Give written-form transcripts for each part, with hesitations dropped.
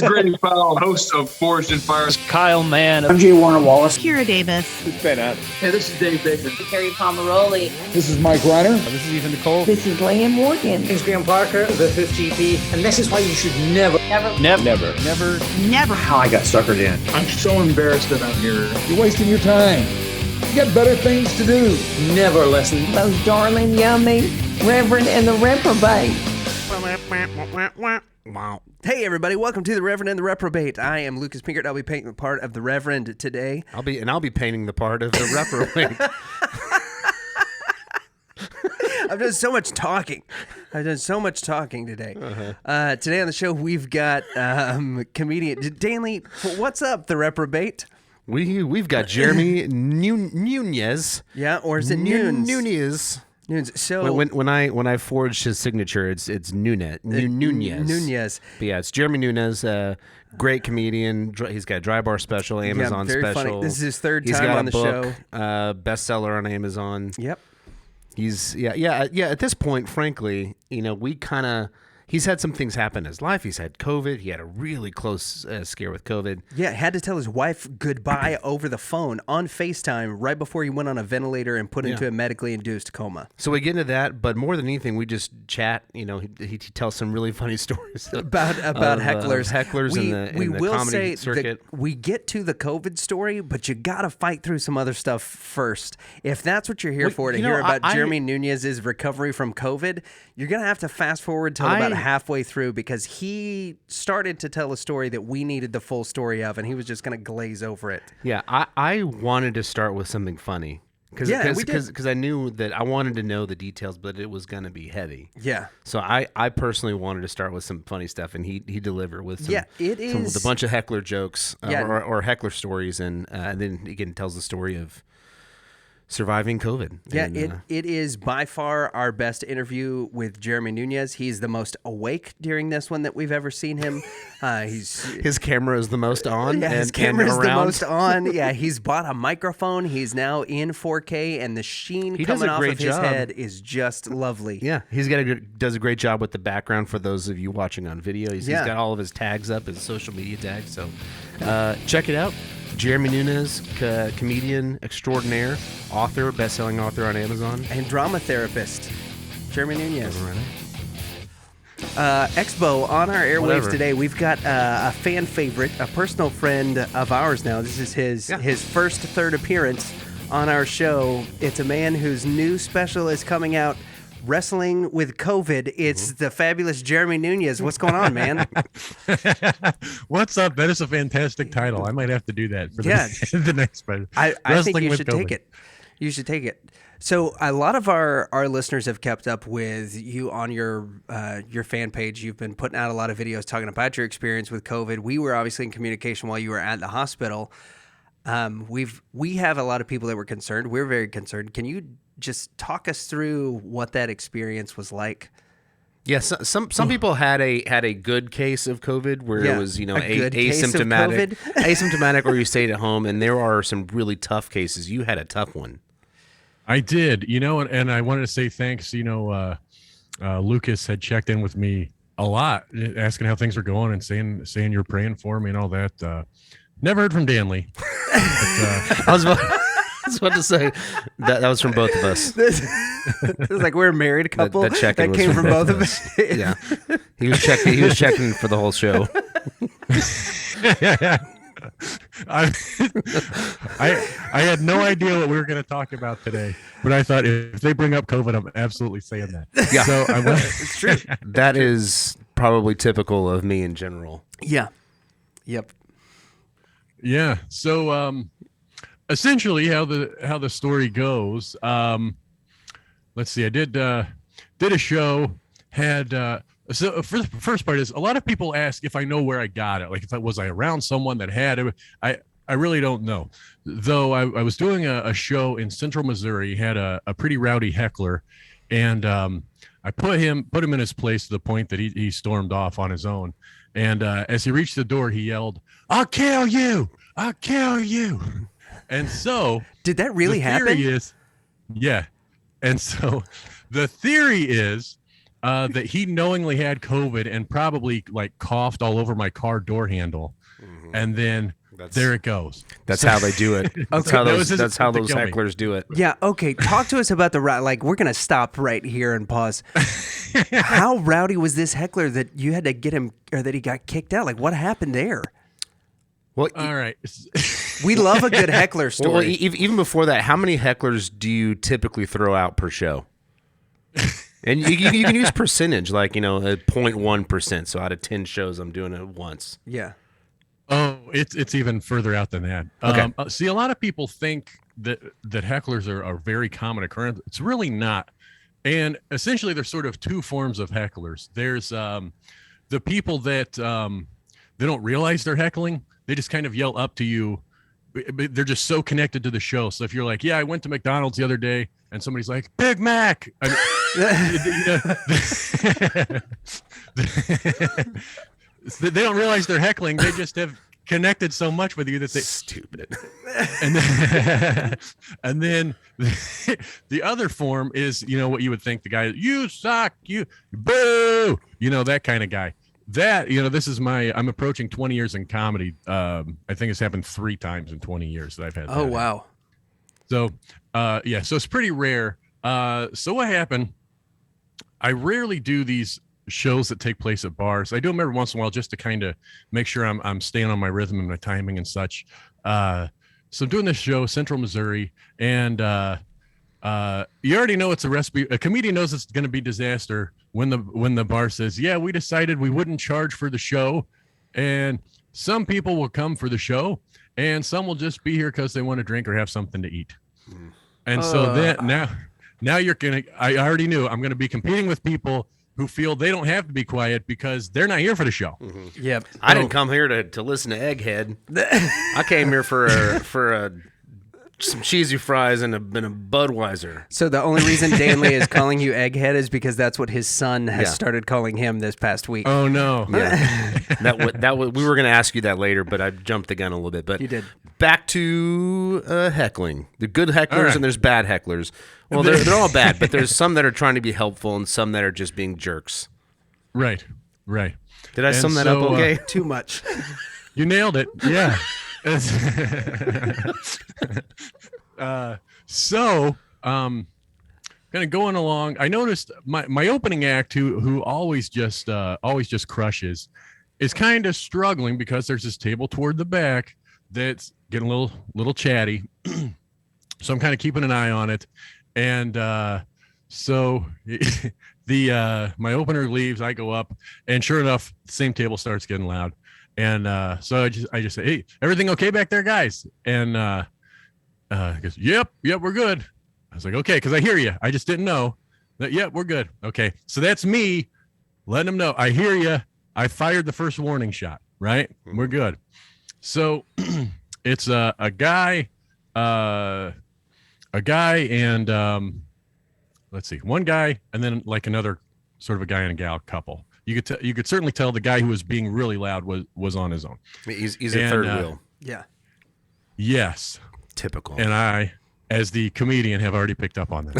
Grady Powell, host of Forged in Fire. Kyle Mann. I'm Jay Warner Wallace. Kira Davis. It's Ben Adams. Hey, this is Dave Baker. Carrie Pomeroli. This is Mike Reiner. This is Ethan Nicole. This is Leanne Morgan. It's Graham Parker, the 5th GP, and this is why you should never. How I got suckered in. I'm so embarrassed that I'm here. You're wasting your time. You got better things to do. Never listen. Those darling, yummy Reverend and the Reprobate. Hey everybody, welcome to the Reverend and the Reprobate. I am Lucas Pinkert. I'll be painting the part of the Reverend today. I'll be painting the part of the Reprobate. I've done so much talking. Today. Today on the show we've got comedian Danley. What's up, the Reprobate? We've got Jeremy Nunes. Yeah, or is it Nunes? Nunes. So when I forged his signature, it's Nunes. Nunes. But yeah, it's Jeremy Nunes. Great comedian. He's got a dry bar special, Amazon very special. Funny. This is his third He's time got on the book, show. Bestseller on Amazon. Yep. He's at this point, frankly, he's had some things happen in his life. He's had COVID. He had a really close scare with COVID. Yeah, had to tell his wife goodbye over the phone on FaceTime right before he went on a ventilator and put into a medically induced coma. So we get into that, but more than anything, we just chat. You know, he tells some really funny stories about hecklers. We in the will comedy say circuit. We get to the COVID story, but you got to fight through some other stuff first. If that's what you're here for, to hear about Jeremy Nunes' recovery from COVID, you're going to have to fast forward till about halfway through, because he started to tell a story that we needed the full story of, and he was just going to glaze over it. Yeah, I wanted to start with something funny because I knew that I wanted to know the details, but it was going to be heavy. Yeah. So I personally wanted to start with some funny stuff, and he delivered with some, with a bunch of Heckler jokes or Heckler stories, and then again tells the story of surviving COVID. Yeah, it is by far our best interview with Jeremy Nunes. He's the most awake during this one that we've ever seen him. His camera is the most on. Yeah, his camera is the most on. Yeah, he's bought a microphone. He's now in 4K, and the sheen coming off of his head is just lovely. Yeah, does a great job with the background for those of you watching on video. He's got all of his tags up, his social media tags. So check it out. Jeremy Nunes, comedian extraordinaire, author, best-selling author on Amazon. And drama therapist, Jeremy Nunes. Expo on our airwaves today. We've got a fan favorite, a personal friend of ours now. This is his third appearance on our show. It's a man whose new special is coming out, Wrestling with COVID. It's the fabulous Jeremy Nunes. What's going on, man? What's up? That is a fantastic title. I might have to do that for the next special. I think you should take it. You should take it. So a lot of our listeners have kept up with you on your fan page. You've been putting out a lot of videos talking about your experience with COVID. We were obviously in communication while you were at the hospital. We have a lot of people that were concerned. We're very concerned. Can you just talk us through what that experience was like? Yes, yeah, some people had a good case of COVID where it was asymptomatic, or you stayed at home, and there are some really tough cases. You had a tough one. I did, and I wanted to say thanks. Lucas had checked in with me a lot, asking how things were going and saying you're praying for me and all that. Never heard from Danley. But, I was about to say that was from both of us. It was like we're a married couple. That came from both of us. Yeah, he was checking for the whole show. Yeah. I had no idea what we were going to talk about today, but I thought if they bring up COVID, I'm absolutely saying that. Yeah, so it's true. That is probably typical of me in general. Yeah. Yep. Yeah. So essentially, how the story goes. Let's see. I did a show. So for the first part is a lot of people ask if I know where I got it. Like was I around someone that had it? I really don't know. Though I was doing a show in Central Missouri, had a pretty rowdy heckler, and I put him in his place to the point that he stormed off on his own. And as he reached the door, he yelled, "I'll kill you! I'll kill you!" And so did that really happen? Yeah. And so the theory is that he knowingly had COVID and probably like coughed all over my car door handle, and then there it goes. That's how they do it. That's how those hecklers do it. Yeah. Okay. Talk to us about like we're gonna stop right here and pause. How rowdy was this heckler that you had to get him, or that he got kicked out? Like, what happened there? Well, all right. We love a good heckler story. Well, even before that, how many hecklers do you typically throw out per show? And you can use percentage, like, 0.1%. So out of 10 shows, I'm doing it once. Yeah. Oh, it's even further out than that. Okay. See, a lot of people think that hecklers are very common occurrence. It's really not. And essentially, there's sort of two forms of hecklers. There's the people that they don't realize they're heckling. They just kind of yell up to you. They're just so connected to the show. So if you're like, yeah, I went to McDonald's the other day, and somebody's like, Big Mac. They don't realize they're heckling. They just have connected so much with you that they stupid. And then the other form is, what you would think the guy, you suck, you boo, that kind of guy. That, this is I'm approaching 20 years in comedy. I think it's happened 3 times in 20 years that I've had. Oh, wow. So, so it's pretty rare. So what happened, I rarely do these shows that take place at bars. I do them every once in a while just to kind of make sure I'm staying on my rhythm and my timing and such. So I'm doing this show, Central Missouri, and you already know it's a recipe. A comedian knows it's going to be disaster when the bar says, yeah, we decided we wouldn't charge for the show, and some people will come for the show, and some will just be here because they want to drink or have something to eat. And so that now you're gonna. I already knew I'm going to be competing with people who feel they don't have to be quiet because they're not here for the show. Mm-hmm. Yep. I didn't come here to listen to Egghead. I came here for some cheesy fries and a Budweiser. So the only reason Danley is calling you Egghead is because that's what his son has started calling him this past week. Oh no! Yeah, that we were going to ask you that later, but I jumped the gun a little bit. But you did. Back to heckling. The good hecklers and there's bad hecklers. Well, they're all bad, but there's some that are trying to be helpful and some that are just being jerks. Right. Did I sum that up okay? Too much. You nailed it. Yeah. So, kind of going along, I noticed my opening act, who always just crushes, is kind of struggling because there's this table toward the back that's getting a little chatty. So I'm kind of keeping an eye on it, and so my opener leaves, I go up, and sure enough, the same table starts getting loud. And so I just say, hey, everything okay back there, guys? And he goes, yep, we're good. I was like, okay, because I hear you. I just didn't know that. Yep, we're good. Okay, so that's me letting them know I hear you. I fired the first warning shot. Right, we're good. So it's a guy, and let's see, one guy, and then like another sort of a guy and a gal couple. You could certainly tell the guy who was being really loud was on his own. He's a third wheel. Yeah. Yes. Typical. And I, as the comedian, have already picked up on that.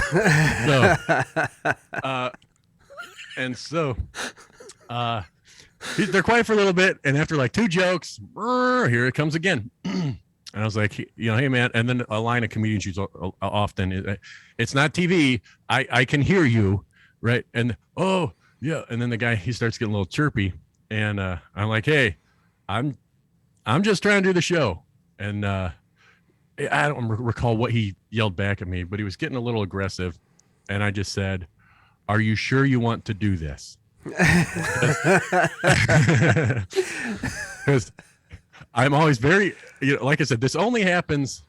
They're quiet for a little bit, and after like 2 jokes, here it comes again. And I was like, hey man, and then a line of comedians use often, it's not TV. I can hear you, right? And oh. Yeah, and then the guy, he starts getting a little chirpy, and I'm like, "Hey, I'm just trying to do the show." And I don't recall what he yelled back at me, but he was getting a little aggressive, and I just said, "Are you sure you want to do this?" Because I'm always very, like I said, this only happens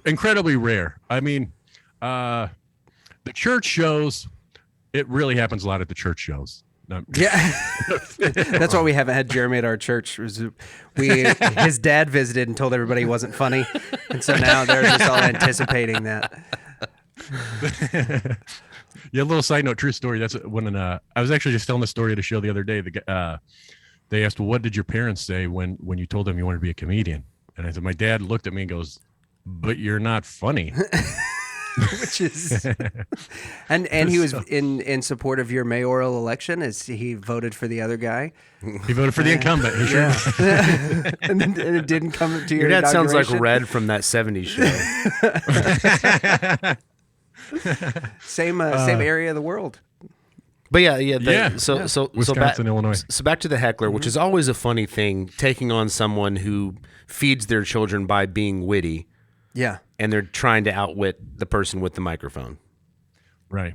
incredibly rare. I mean, the church shows. It really happens a lot at the church shows. No. Yeah, that's why we haven't had Jeremy at our church. His dad visited and told everybody he wasn't funny, and so now they're just all anticipating that. Yeah, a little side note, true story. That's when I was actually just telling the story at a show the other day. They asked, "Well, what did your parents say when you told them you wanted to be a comedian?" And I said, "My dad looked at me and goes, 'But you're not funny.'" which is, and he was in support of your mayoral election as he voted for the other guy. He voted for the incumbent. He sure. and it didn't come to your dad sounds like inauguration? Red from that 70s show. Same area of the world. But so Wisconsin, Illinois. So back to the heckler, which is always a funny thing, taking on someone who feeds their children by being witty. Yeah. And they're trying to outwit the person with the microphone. Right.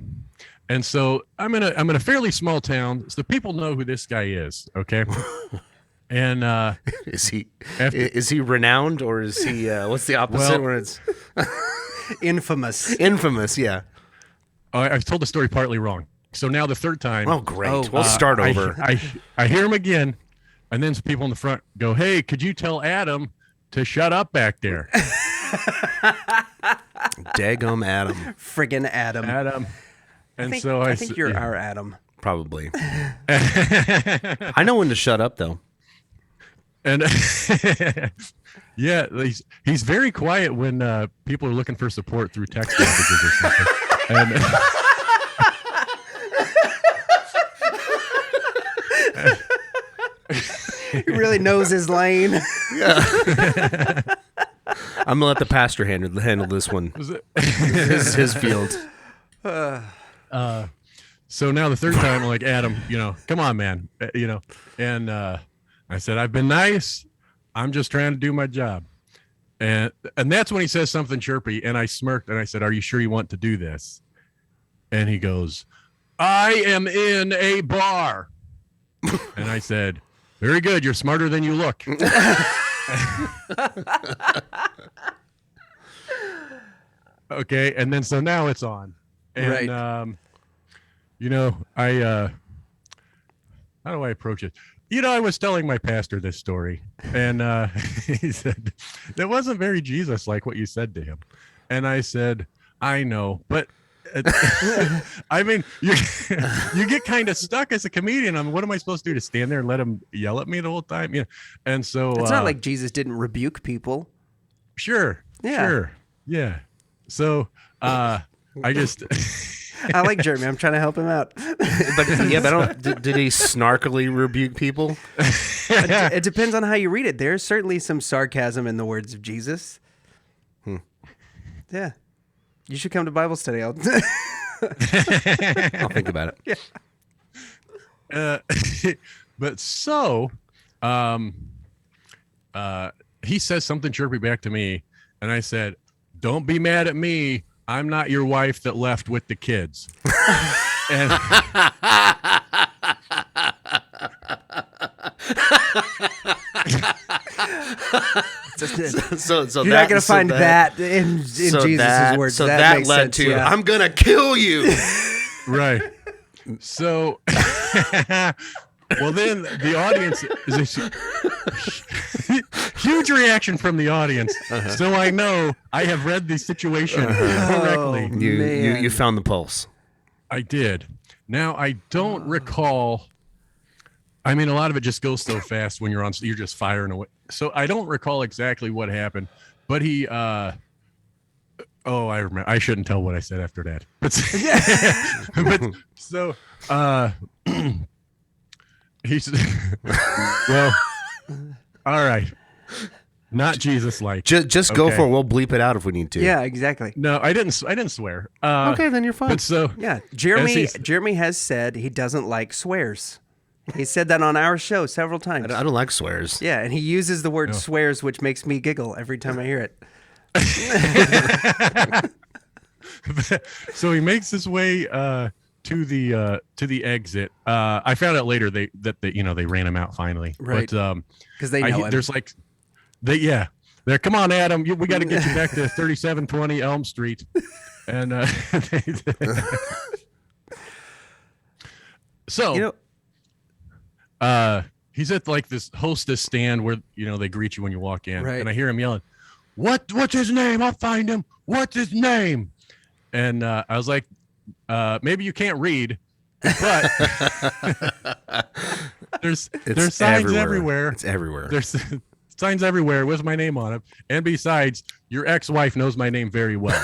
And so I'm in a fairly small town, so people know who this guy is, okay? And is he renowned, or is he what's the opposite when it's infamous? Infamous, yeah. I've told the story partly wrong. So now the third time. Oh, great. We'll start over. I hear him again, and then some people in the front go, "Hey, could you tell Adam to shut up back there?" Daggum Adam. Friggin' Adam. Adam. And I think you're our Adam. Probably. I know when to shut up, though. And yeah, he's very quiet when people are looking for support through text messages or something. And, he really knows his lane. Yeah. I'm gonna let the pastor handle this one. his field. So now the third time, I'm like, Adam, come on, man, And I said, I've been nice. I'm just trying to do my job. And that's when he says something chirpy, and I smirked and I said, "Are you sure you want to do this?" And he goes, "I am in a bar." And I said, "Very good. You're smarter than you look." Okay, and then so now it's on, and right. How do I approach it? I was telling my pastor this story, and he said that wasn't very Jesus-like what you said to him, and I said, "I know, but." I mean, you get kind of stuck as a comedian. What am I supposed to do? To stand there and let him yell at me the whole time? And so it's not like Jesus didn't rebuke people. Sure. Yeah. Sure. Yeah. So I just I like Jeremy. I'm trying to help him out. but did he snarkily rebuke people? It depends on how you read it. There's certainly some sarcasm in the words of Jesus. Yeah. You should come to Bible study. I'll think about it. Yeah. But so, he says something chirpy back to me, and I said, "Don't be mad at me. I'm not your wife that left with the kids." And so you're not going to find that in Jesus' words. So that led sense, to, yeah. "I'm going to kill you." Right. So, well, then the audience is a huge reaction from the audience. So I know I have read the situation correctly. You found the pulse. I did. Now I don't recall. I mean, a lot of it just goes so fast when you're just firing away. So I don't recall exactly what happened, but he, I remember. I shouldn't tell what I said after that. But, but so, he's, well, all right. Not Jesus-like. Just go for it. We'll bleep it out if we need to. Yeah, exactly. No, I didn't swear. Okay, then you're fine. But so, yeah, Jeremy has said he doesn't like swears. He said that on our show several times. I don't like swears. Yeah, and he uses the word swears, which makes me giggle every time I hear it. So he makes his way to the exit. I found out later that they ran him out finally. Right. But because they know him. There's like they're come on, Adam, we got to get you back to 3720 Elm Street. And so he's at like this hostess stand where they greet you when you walk in, right. And I hear him yelling, What's his name? I'll find him. What's his name?" And I was like, maybe you can't read, but there's signs everywhere. It's everywhere. There's signs everywhere with my name on them. And besides, your ex-wife knows my name very well.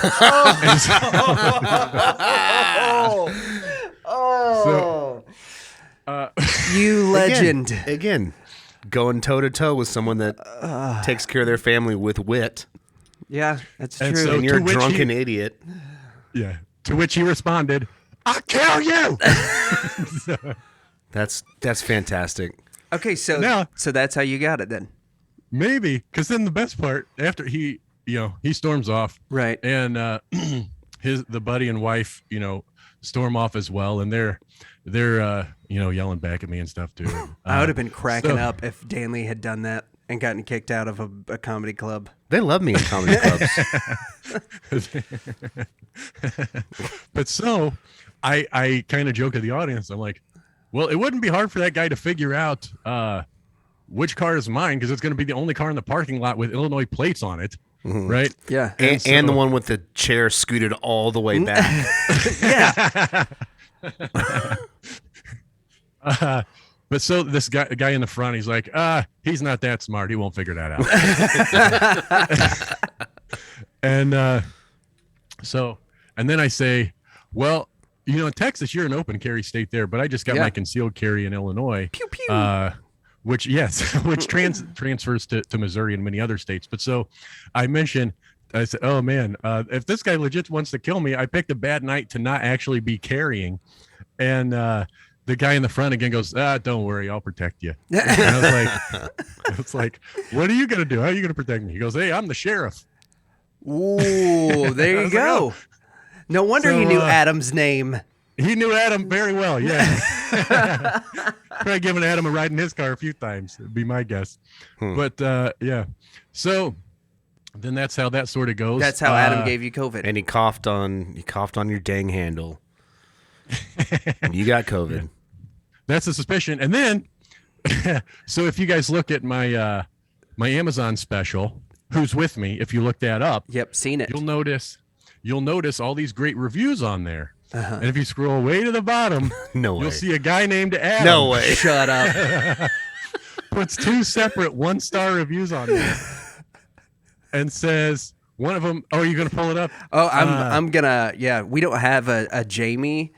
You legend. Again, going toe to toe with someone that takes care of their family with wit. Yeah, that's And true. so- And you're a to which drunken idiot. Yeah. To which he responded, "I'll kill you." That's fantastic. Okay, so Now- so that's how you got it then. Maybe, because then the best part, after he storms off, Right. and the buddy and wife, storm off as well, and they're yelling back at me and stuff too. I would have been cracking so- up if Danley had done that and gotten kicked out of a comedy club. They love me in comedy clubs. But so I kind of joke at the audience. I'm like, well, it wouldn't be hard for that guy to figure out which car is mine, because it's going to be the only car in the parking lot with Illinois plates on it, right? Yeah. And the one with the chair scooted all the way back. Yeah. But so this guy in the front, he's like, he's not that smart. He won't figure that out. And then I say, well, in Texas, you're an open carry state there, but I just got Yeah. my concealed carry in Illinois. Pew pew. Which transfers to Missouri and many other states. But so I said, oh man, if this guy legit wants to kill me, I picked a bad night to not actually be carrying. And the guy in the front again goes, don't worry, I'll protect you. And I was like, what are you going to do? How are you going to protect me? He goes, hey, I'm the sheriff. Ooh, there you was like, go. No wonder So, you knew Adam's name. He knew Adam very well. Yeah. Probably given Adam a ride in his car a few times. It'd be my guess. But yeah. So then that's how that sort of goes. That's how Adam gave you COVID. And he coughed on your dang handle. You got COVID. That's a suspicion. And then, so if you guys look at my my Amazon special, Who's With Me, if you look that up, Yep, seen it. you'll notice all these great reviews on there. And if you scroll way to the bottom, No way. you'll see a guy named Adam. No way. Shut up. Puts 2 separate 1-star reviews on there and says, one of them, oh, are you going to pull it up? Oh, I'm gonna. Yeah, we don't have a Jamie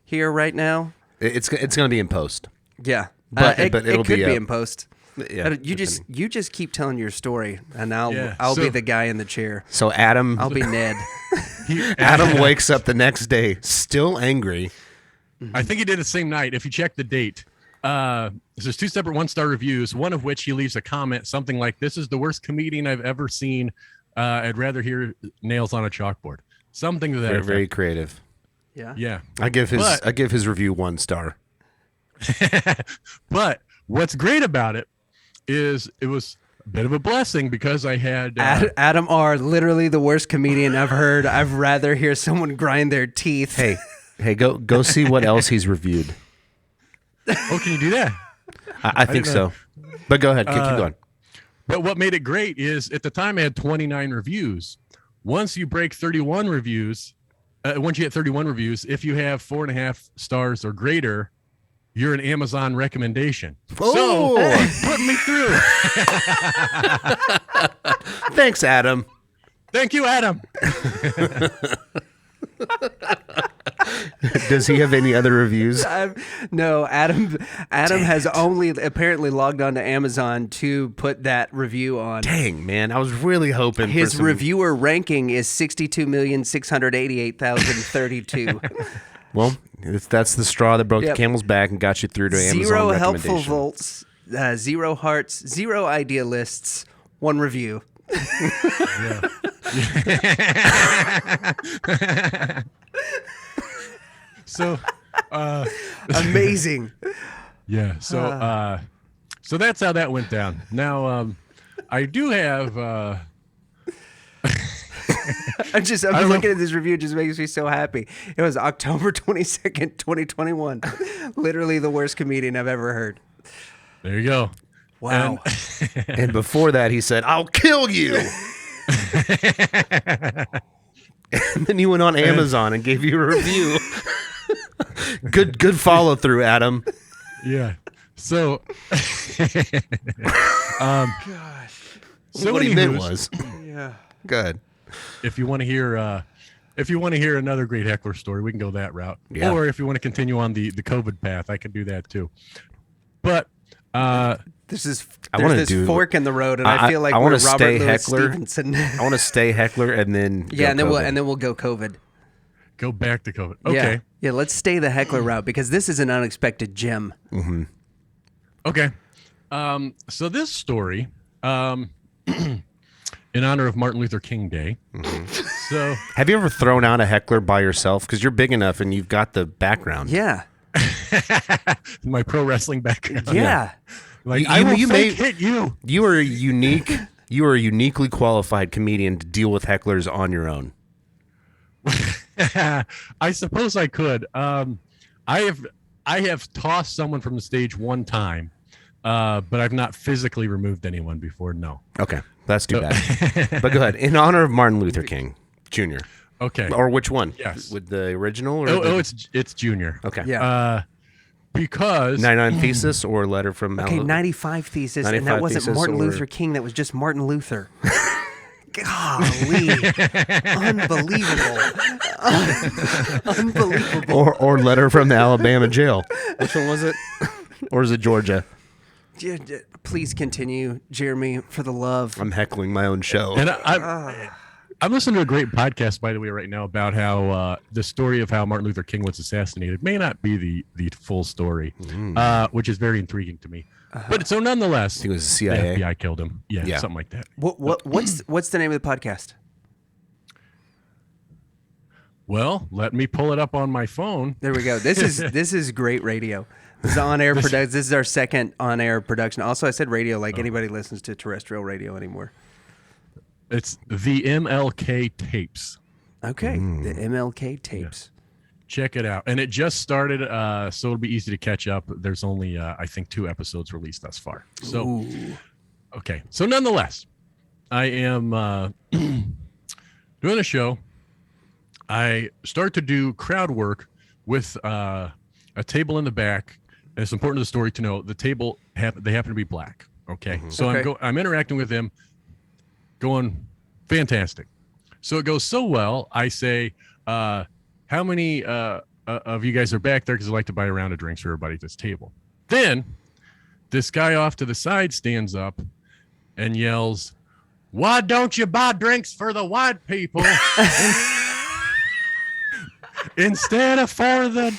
here right now. It's going to be in post. Yeah, But it it'll could be be up. in post. Yeah, You just keep telling your story, and I'll Yeah, be so- the guy in the chair. So Adam I'll be Ned. Adam wakes up the next day still angry. I think he did it the same night. If you check the date, there's 2 separate 1-star reviews, one of which he leaves a comment, something like, this is the worst comedian I've ever seen. I'd rather hear nails on a chalkboard. Something to that Very, effect. very creative. Yeah. Yeah. I give But- his review 1 star. But what's great about it is it was a bit of a blessing, because I had Adam R. Literally the worst comedian I've heard. I'd rather hear someone grind their teeth. Hey, go see what else he's reviewed. oh, can you do that? I think didn't know. so. But go ahead, keep going. But what made it great is at the time I had 29 reviews. Once you break 31 reviews, once you hit 31 reviews, if you have 4.5 stars or greater, you're an Amazon recommendation. Oh. So put me through. Thanks, Adam. Thank you, Adam. Does he have any other reviews? No, Adam has only apparently logged on to Amazon to put that review on. Dang, man. I was really hoping His for some... reviewer ranking is 62,688,032. Well, that's the straw that broke Yep. the camel's back and got you through to Amazon 0 helpful recommendation. volts, 0 hearts, 0 idealists, 1 review. So, Amazing. yeah. So, so that's how that went down. Now, I do have. I'm don't looking at this review. It just makes me so happy. It was October 22nd, 2021. Literally the worst comedian I've ever heard. There you go. Wow. And before that, he said, "I'll kill you." And then he went on Amazon and gave you a review. Good follow through, Adam. Yeah. So, Gosh. so what he meant anywho's, was, Yeah. good. if you want to hear another great Heckler story, we can go that route. Yeah. Or if you want to continue on the COVID path, I can do that too. But There's this wanna this do- fork in the road, and I feel like I we're wanna Robert stay Louis Heckler. Stevenson. I want to stay Heckler and then Yeah, go and then COVID. we'll go COVID. go back to COVID. Okay. Yeah. Yeah, let's stay the Heckler route because this is an unexpected gem. Okay. So this story, in honor of Martin Luther King Day. So Have you ever thrown out a heckler by yourself? Because you're big enough and you've got the background. Yeah. my pro wrestling background. Yeah. Like, You- I will you fake may- hit you. You are a unique. You are a uniquely qualified comedian to deal with hecklers on your own. I suppose I could. I have tossed someone from the stage one time, but I've not physically removed anyone before. No. Okay, that's too bad. But go ahead. In honor of Martin Luther King Jr. Okay. Or which one? Yes. With the original? Or Oh, the, it's Junior. okay. Yeah. Because 99 Thesis or Letter from Okay, Al- 95 Thesis, and 95 that wasn't Thesis Martin or- Luther King. That was just Martin Luther. Golly. Unbelievable. Unbelievable. or Letter from the Alabama Jail. Which one was it? Or is it Georgia? Please continue, Jeremy, for the love. I'm heckling my own show. And I'm listening to a great podcast, by the way, right now about how the story of how Martin Luther King was assassinated may not be the full story, which is very intriguing to me. But so nonetheless, He was the CIA. FBI killed him. Yeah, Yeah. something like that. What's the name of the podcast? Well, let me pull it up on my phone. There we go. This is great radio. This is on-air production. This is our second on-air production. Also, I said radio like anybody listens to terrestrial radio anymore. It's the MLK tapes. Okay, the MLK tapes. Check it out. And it just started, so it'll be easy to catch up. There's only, I think, 2 episodes released thus far. So, Ooh. okay. So nonetheless, I am doing a show. I start to do crowd work with a table in the back. And it's important to the story to know the table, they happen to be black. Okay. So Okay. I'm interacting with them, going fantastic. So it goes so well. I say, how many of you guys are back there? Because I'd like to buy a round of drinks for everybody at this table. Then this guy off to the side stands up and yells, "Why don't you buy drinks for the white people instead of for the..."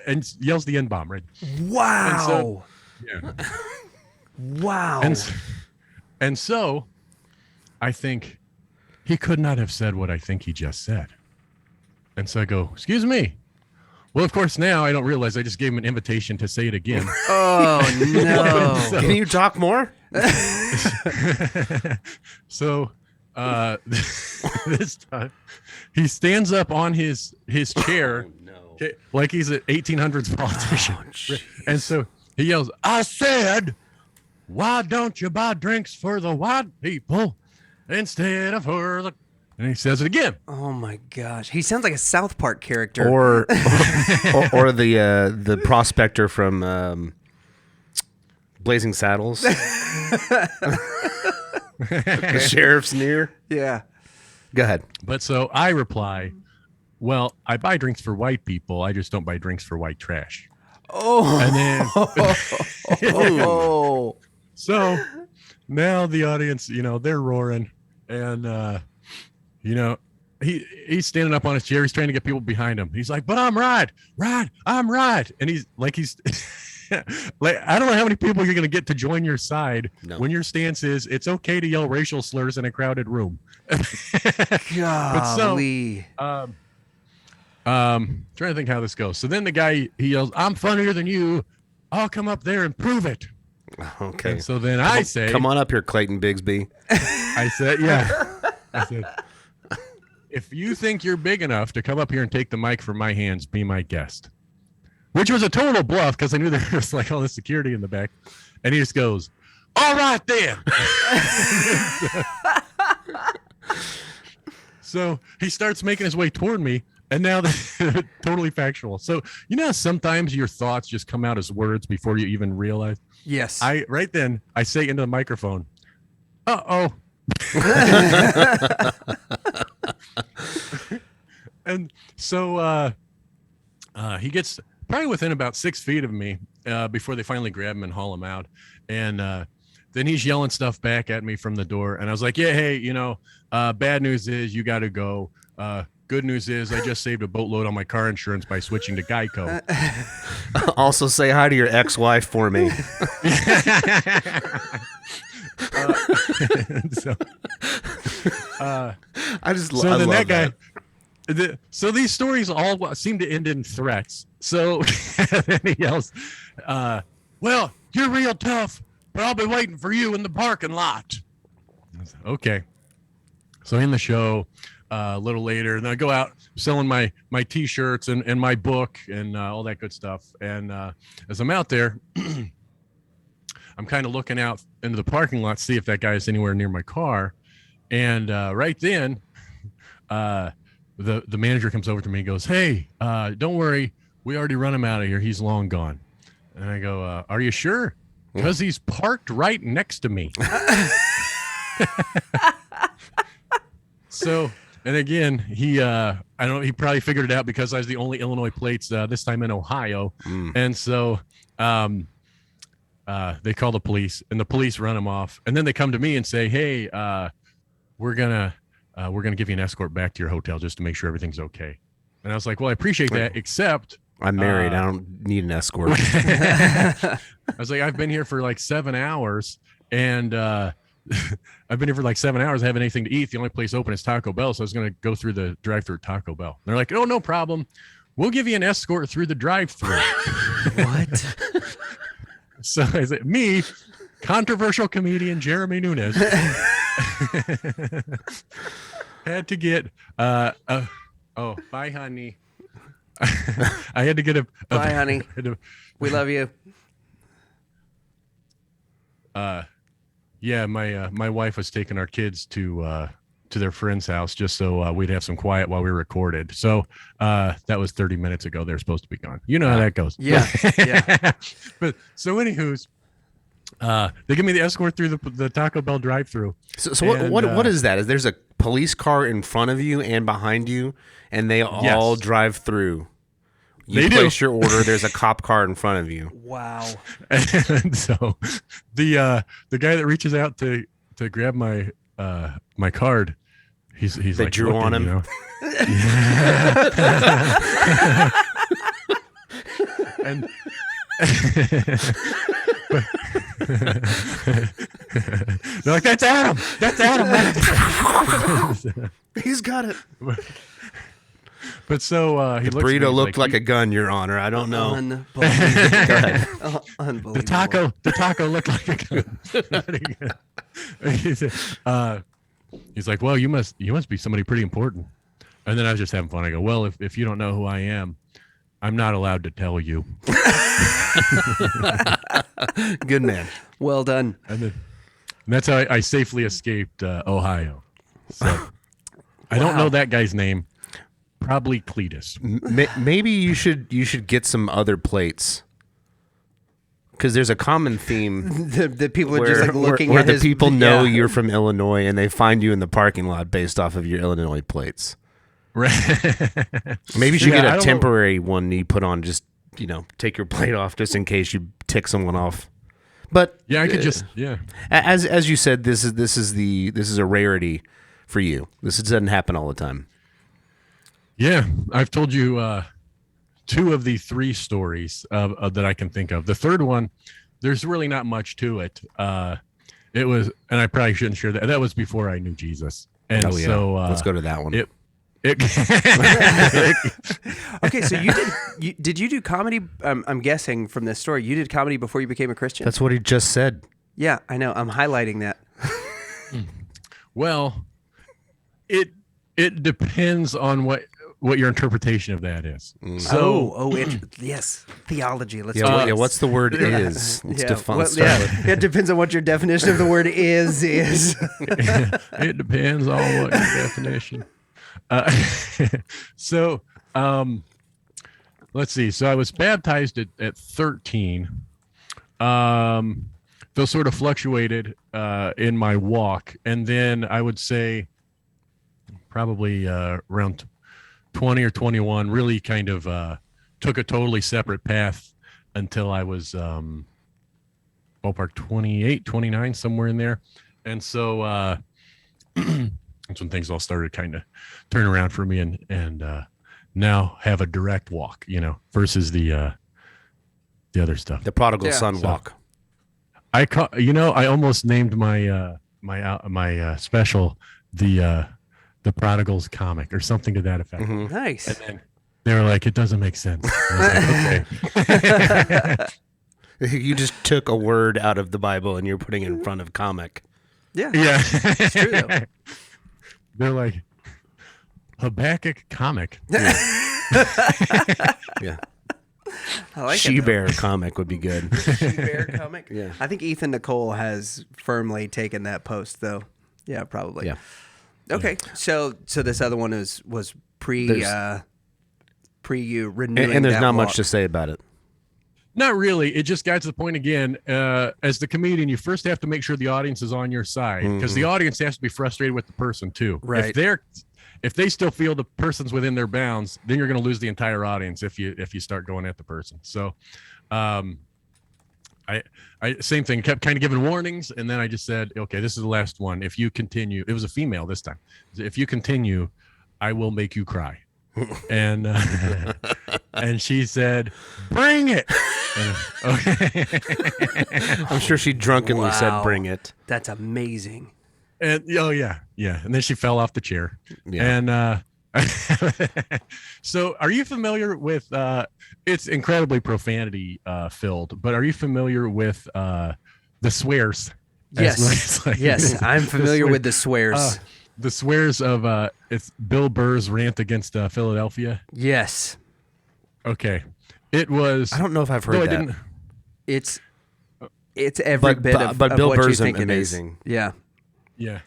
And yells the N-bomb, right? Wow. Yeah. Wow. And so I think he could not have said what I think he just said. And so I go, "Excuse me." Well, of course, now I don't realize I just gave him an invitation to say it again. Oh, no. Can you talk more? So this time he stands up on his chair like he's an 1800s politician. And so he yells, "I said, why don't you buy drinks for the white people instead of for the..." And he says it again. Oh, my gosh. He sounds like a South Park character. Or the prospector from Blazing Saddles. The sheriff's near. Yeah. Go ahead. But so I reply, "Well, I buy drinks for white people. I just don't buy drinks for white trash." Oh. And then Oh. so now the audience, they're roaring, and he's standing up on his chair. He's trying to get people behind him. He's like, "But I'm right, I'm right." And he's like like, I don't know how many people you're going to get to join your side when your stance is it's okay to yell racial slurs in a crowded room. Golly. Trying to think how this goes. So then the guy, he yells, "I'm funnier than you. I'll come up there and prove it." Okay. And so then I say, "Come on up here, Clayton Bigsby." I said, "If you think you're big enough to come up here and take the mic from my hands, be my guest." Which was a total bluff because I knew there was like all this security in the back. And he just goes, "All right then." So he starts making his way toward me, And now totally factual. So you know, sometimes your thoughts just come out as words before you even realize. Yes. Right then I say into the microphone, "Uh-oh." And so he gets probably within about 6 feet of me before they finally grab him and haul him out. And then he's yelling stuff back at me from the door. And I was like, yeah, hey, you know, bad news is you got to go. Good news is I just saved a boatload on my car insurance by switching to Geico. Also say hi to your ex-wife for me. I just so I then love that guy. So these stories all seem to end in threats. So then he yells, well, you're real tough, but I'll be waiting for you in the parking lot. I said, okay. So in the show, a little later, and then I go out selling my T-shirts and my book and all that good stuff. And as I'm out there, I'm kind of looking out into the parking lot, see if that guy is anywhere near my car. And right then, the manager comes over to me and goes, hey, don't worry, we already run him out of here, he's long gone. And I go, are you sure? Because he's parked right next to me. So, and again, he I don't know, he probably figured it out because I was the only Illinois plates this time in Ohio. And so they call the police, and the police run him off, and then they come to me and say, hey, we're gonna give you an escort back to your hotel just to make sure everything's okay. And I was like, well, I appreciate that, except I'm married. I don't need an escort. I was like, I've been here for like 7 hours, and I've been here for like 7 hours. I haven't anything to eat. The only place open is Taco Bell, so I was going to go through the drive-thru at Taco Bell. And they're like, oh, no problem. We'll give you an escort through the drive-thru. What? So I said, me, controversial comedian Jeremy Nunes, had to get oh, bye, honey. I had to get a Bye, honey. We love you. Yeah, my wife was taking our kids to their friend's house just so we'd have some quiet while we recorded. So that was 30 minutes ago. They're supposed to be gone. You know how that goes. Yeah, yeah. But so anywho's, they give me the escort through the Taco Bell drive-thru. So and, what is that? Is there's a police car in front of you and behind you, and they all drive through? You place your order. There's a cop car in front of you. Wow. And so the guy that reaches out to grab my my card, he's They like drew looking, on him. you know? And they're like, that's Adam. That's Adam. He's got it. But so he The looks at me, burrito he's looked like "You- a gun, Your Honor. I don't know. Unbelievable. Go ahead. Unbelievable. the taco looked like a gun." He's like, well, you must be somebody pretty important. And then I was just having fun. I go, well, if you don't know who I am, I'm not allowed to tell you. Good man. Well done. And that's how I safely escaped Ohio. So I don't know that guy's name. Probably Cletus. Maybe you should get some other plates, because there's a common theme. The people are just like looking where at the his, people know yeah. you're from Illinois and they find you in the parking lot based off of your Illinois plates. Right. Maybe you should Yeah, I get a don't know. temporary one you put on, just take your plate off just in case you tick someone off. But Yeah, I could just as you said, this is a rarity for you. This doesn't happen all the time. Yeah, I've told you 2 of the 3 stories that I can think of. The third one, there's really not much to it. It was, and I probably shouldn't share that. That was before I knew Jesus. And so let's go to that one. Okay, so did you do comedy? I'm guessing from this story, you did comedy before you became a Christian? That's what he just said. Yeah, I know. I'm highlighting that. Well, it depends on what your interpretation of that is. So yes, theology. Let's Yeah, what's the word is? Let's define. It depends on what your definition of the word is. It depends on what your definition. So Let's see. So I was baptized at 13. Those sort of fluctuated in my walk. And then I would say probably around 20 or 21, really kind of took a totally separate path until I was ballpark 28, 29, somewhere in there. And so that's when things all started kind of turn around for me and now have a direct walk, versus the other stuff. The prodigal son walk. I almost named my my special the prodigal's comic or something to that effect. Mm-hmm. Nice. And then they were like, it doesn't make sense. I was like, okay. You just took a word out of the Bible and you're putting it in front of comic. Yeah. It's true though. They're like, Habakkuk comic. Yeah. I like She-Bear comic would be good. She-Bear comic? Yeah. I think Ethan Nicole has firmly taken that post, though. Yeah, probably. Yeah. Okay, so this other one was pre you renewing and there's that not walk. much to say about it. Not really. It just got to the point again. As the comedian, you first have to make sure the audience is on your side, because the audience has to be frustrated with the person too. Right. If they still feel the person's within their bounds, then you're going to lose the entire audience if you start going at the person. So, I same thing. Kept kind of giving warnings, and then I just said, okay, this is the last one. If you continue, it was a female this time. If you continue, I will make you cry. And and she said, bring it. And, okay. I'm sure she drunkenly said, bring it. That's amazing. And yeah. And then she fell off the chair. Yeah. And so are you familiar with it's incredibly profanity filled, but are you familiar with the swears? Yes. Yes, I'm familiar with the swears. The swears of it's Bill Burr's rant against Philadelphia. Yes. Okay. It was I don't know if I've heard that. It's every bit of Bill what Burr's you think amazing. It is. Yeah. Yeah.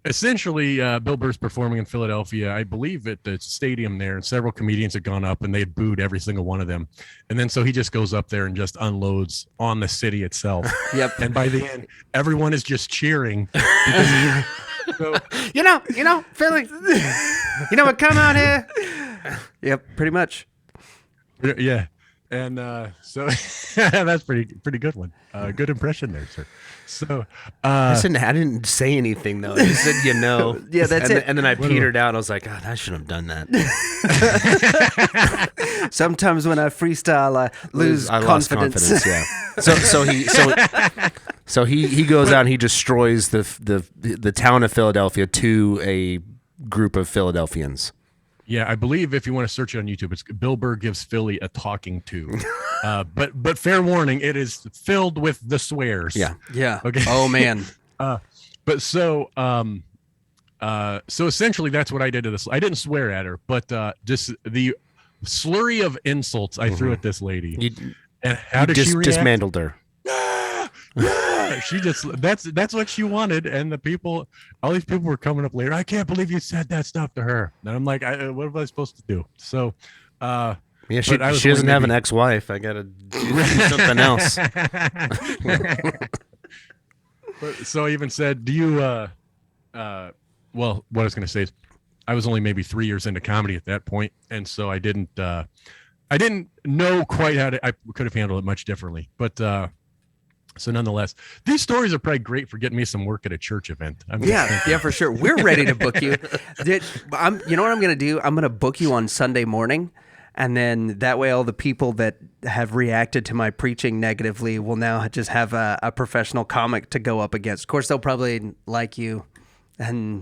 Essentially, Bill Burr's performing in Philadelphia, I believe at the stadium there, and several comedians had gone up and they had booed every single one of them. And then so he just goes up there and just unloads on the city itself. Yep. And by the end, everyone is just cheering. Because so, You know, Philly. You know what? Come out here. Yep, pretty much. yeah. And so that's pretty good one. Good impression there, sir. So I didn't say anything though. I just said, Yeah, that's it. And then I petered out. I was like, God, I shouldn't have done that. Sometimes when I freestyle, I lose confidence. Yeah. So he goes out and he destroys the town of Philadelphia to a group of Philadelphians. Yeah, I believe if you want to search it on YouTube, it's Bill Burr gives Philly a talking to. But fair warning, it is filled with the swears. Yeah. Yeah. Okay. Oh man. But so essentially that's what I did to this. I didn't swear at her, but just the slurry of insults I threw at this lady. And how did she react? Dismantled her. She just that's what she wanted, and all these people were coming up later. I can't believe you said that stuff to her. And I'm like, what am I supposed to do? So yeah, she doesn't have an ex-wife. I gotta do something else. So I even said, do you well, what I was gonna say is I was only maybe 3 years into comedy at that point, and so I didn't know quite how to. I could have handled it much differently, but so nonetheless, these stories are probably great for getting me some work at a church event. Yeah, for sure. We're ready to book you. You know what I'm going to do? I'm going to book you on Sunday morning, and then that way all the people that have reacted to my preaching negatively will now just have a professional comic to go up against. Of course, they'll probably like you and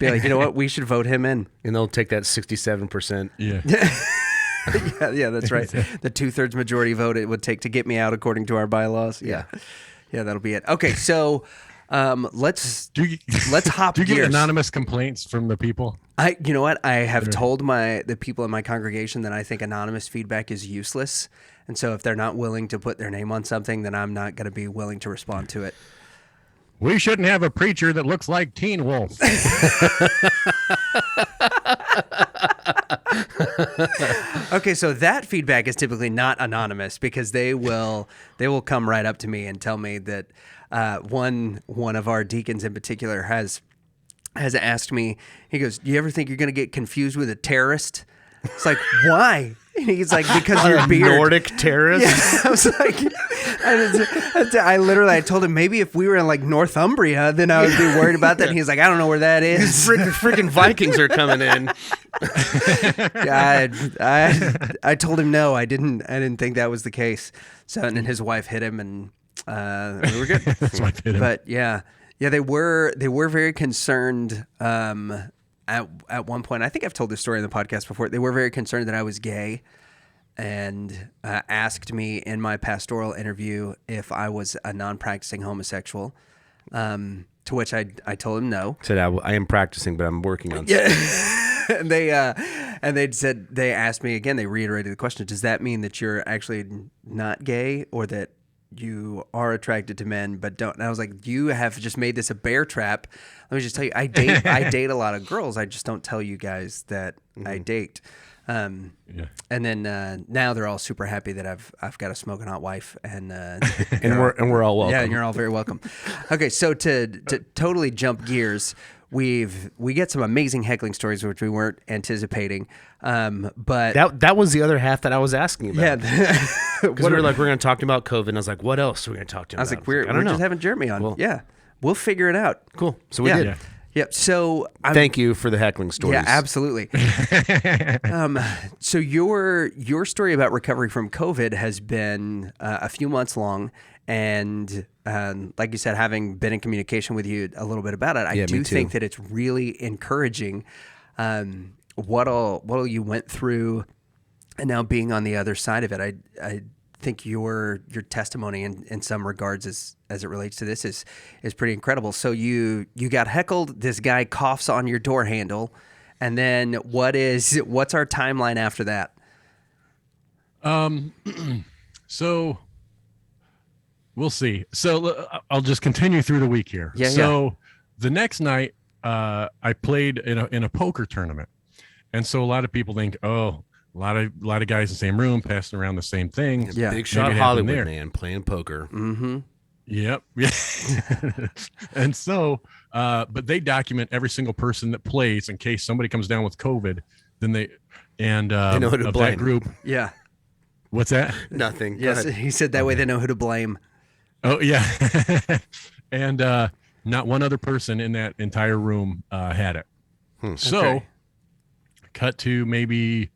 be like, you know what? We should vote him in. And they'll take that 67%. Yeah. yeah, that's right. The 2/3 majority vote it would take to get me out according to our bylaws. Yeah, that'll be it. Okay, so let's hop. Do you get gears. anonymous complaints from the people? You know what? I have told the people in my congregation that I think anonymous feedback is useless, and so if they're not willing to put their name on something, then I'm not going to be willing to respond to it. We shouldn't have a preacher that looks like Teen Wolf. Okay, so that feedback is typically not anonymous because they will come right up to me and tell me that one of our deacons in particular has asked me. He goes, "Do you ever think you're going to get confused with a terrorist?" It's like, why? And he's like, because your beard. Nordic terrorist? Yeah, I was like, I told him maybe if we were in like Northumbria, then I would be worried about that. And he's like, I don't know where that is. Freaking Vikings are coming in. I told him no, I didn't think that was the case. So, and then his wife hit him, and we were good. His wife hit him. But yeah, they were very concerned. At one point, I think I've told this story in the podcast before. They were very concerned that I was gay, and asked me in my pastoral interview if I was a non-practicing homosexual. To which I told him no. Said I am practicing, but I'm working on. Yeah. And they asked me again. They reiterated the question: does that mean that you're actually not gay, or that you are attracted to men but don't? And I was like, you have just made this a bear trap. Let me just tell you, I date a lot of girls. I just don't tell you guys that I date. And then now they're all super happy that I've got a smoking hot wife, and we're all welcome. Yeah, and you're all very welcome. Okay, so to totally jump gears, we get some amazing heckling stories which we weren't anticipating. But that was the other half that I was asking about. Yeah. Because we were like, we're going to talk about COVID, and I was like, what else are we going to talk to him I was about? like, we're just having Jeremy on. Well, yeah, we'll figure it out. Cool. So we did. Yeah. Yep. So thank you for the heckling stories. Yeah, absolutely. So your story about recovery from COVID has been a few months long, and like you said, having been in communication with you a little bit about it, I do think that it's really encouraging. What all you went through, and now being on the other side of it, I think your testimony in some regards as it relates to this is pretty incredible. So you got heckled. This guy coughs on your door handle, and then what's our timeline after that? So we'll see. So I'll just continue through the week here. Yeah. So the next night, I played in a poker tournament, and so a lot of people think, oh, a lot of guys in the same room passing around the same thing. Yeah, big shot Hollywood man playing poker. Mm-hmm. Yep. Yeah. And so, but they document every single person that plays in case somebody comes down with COVID. Then they know who to blame. That group. Yeah. What's that? Nothing. Yes, he said that way they know who to blame. Oh yeah. And not one other person in that entire room had it. So, cut to maybe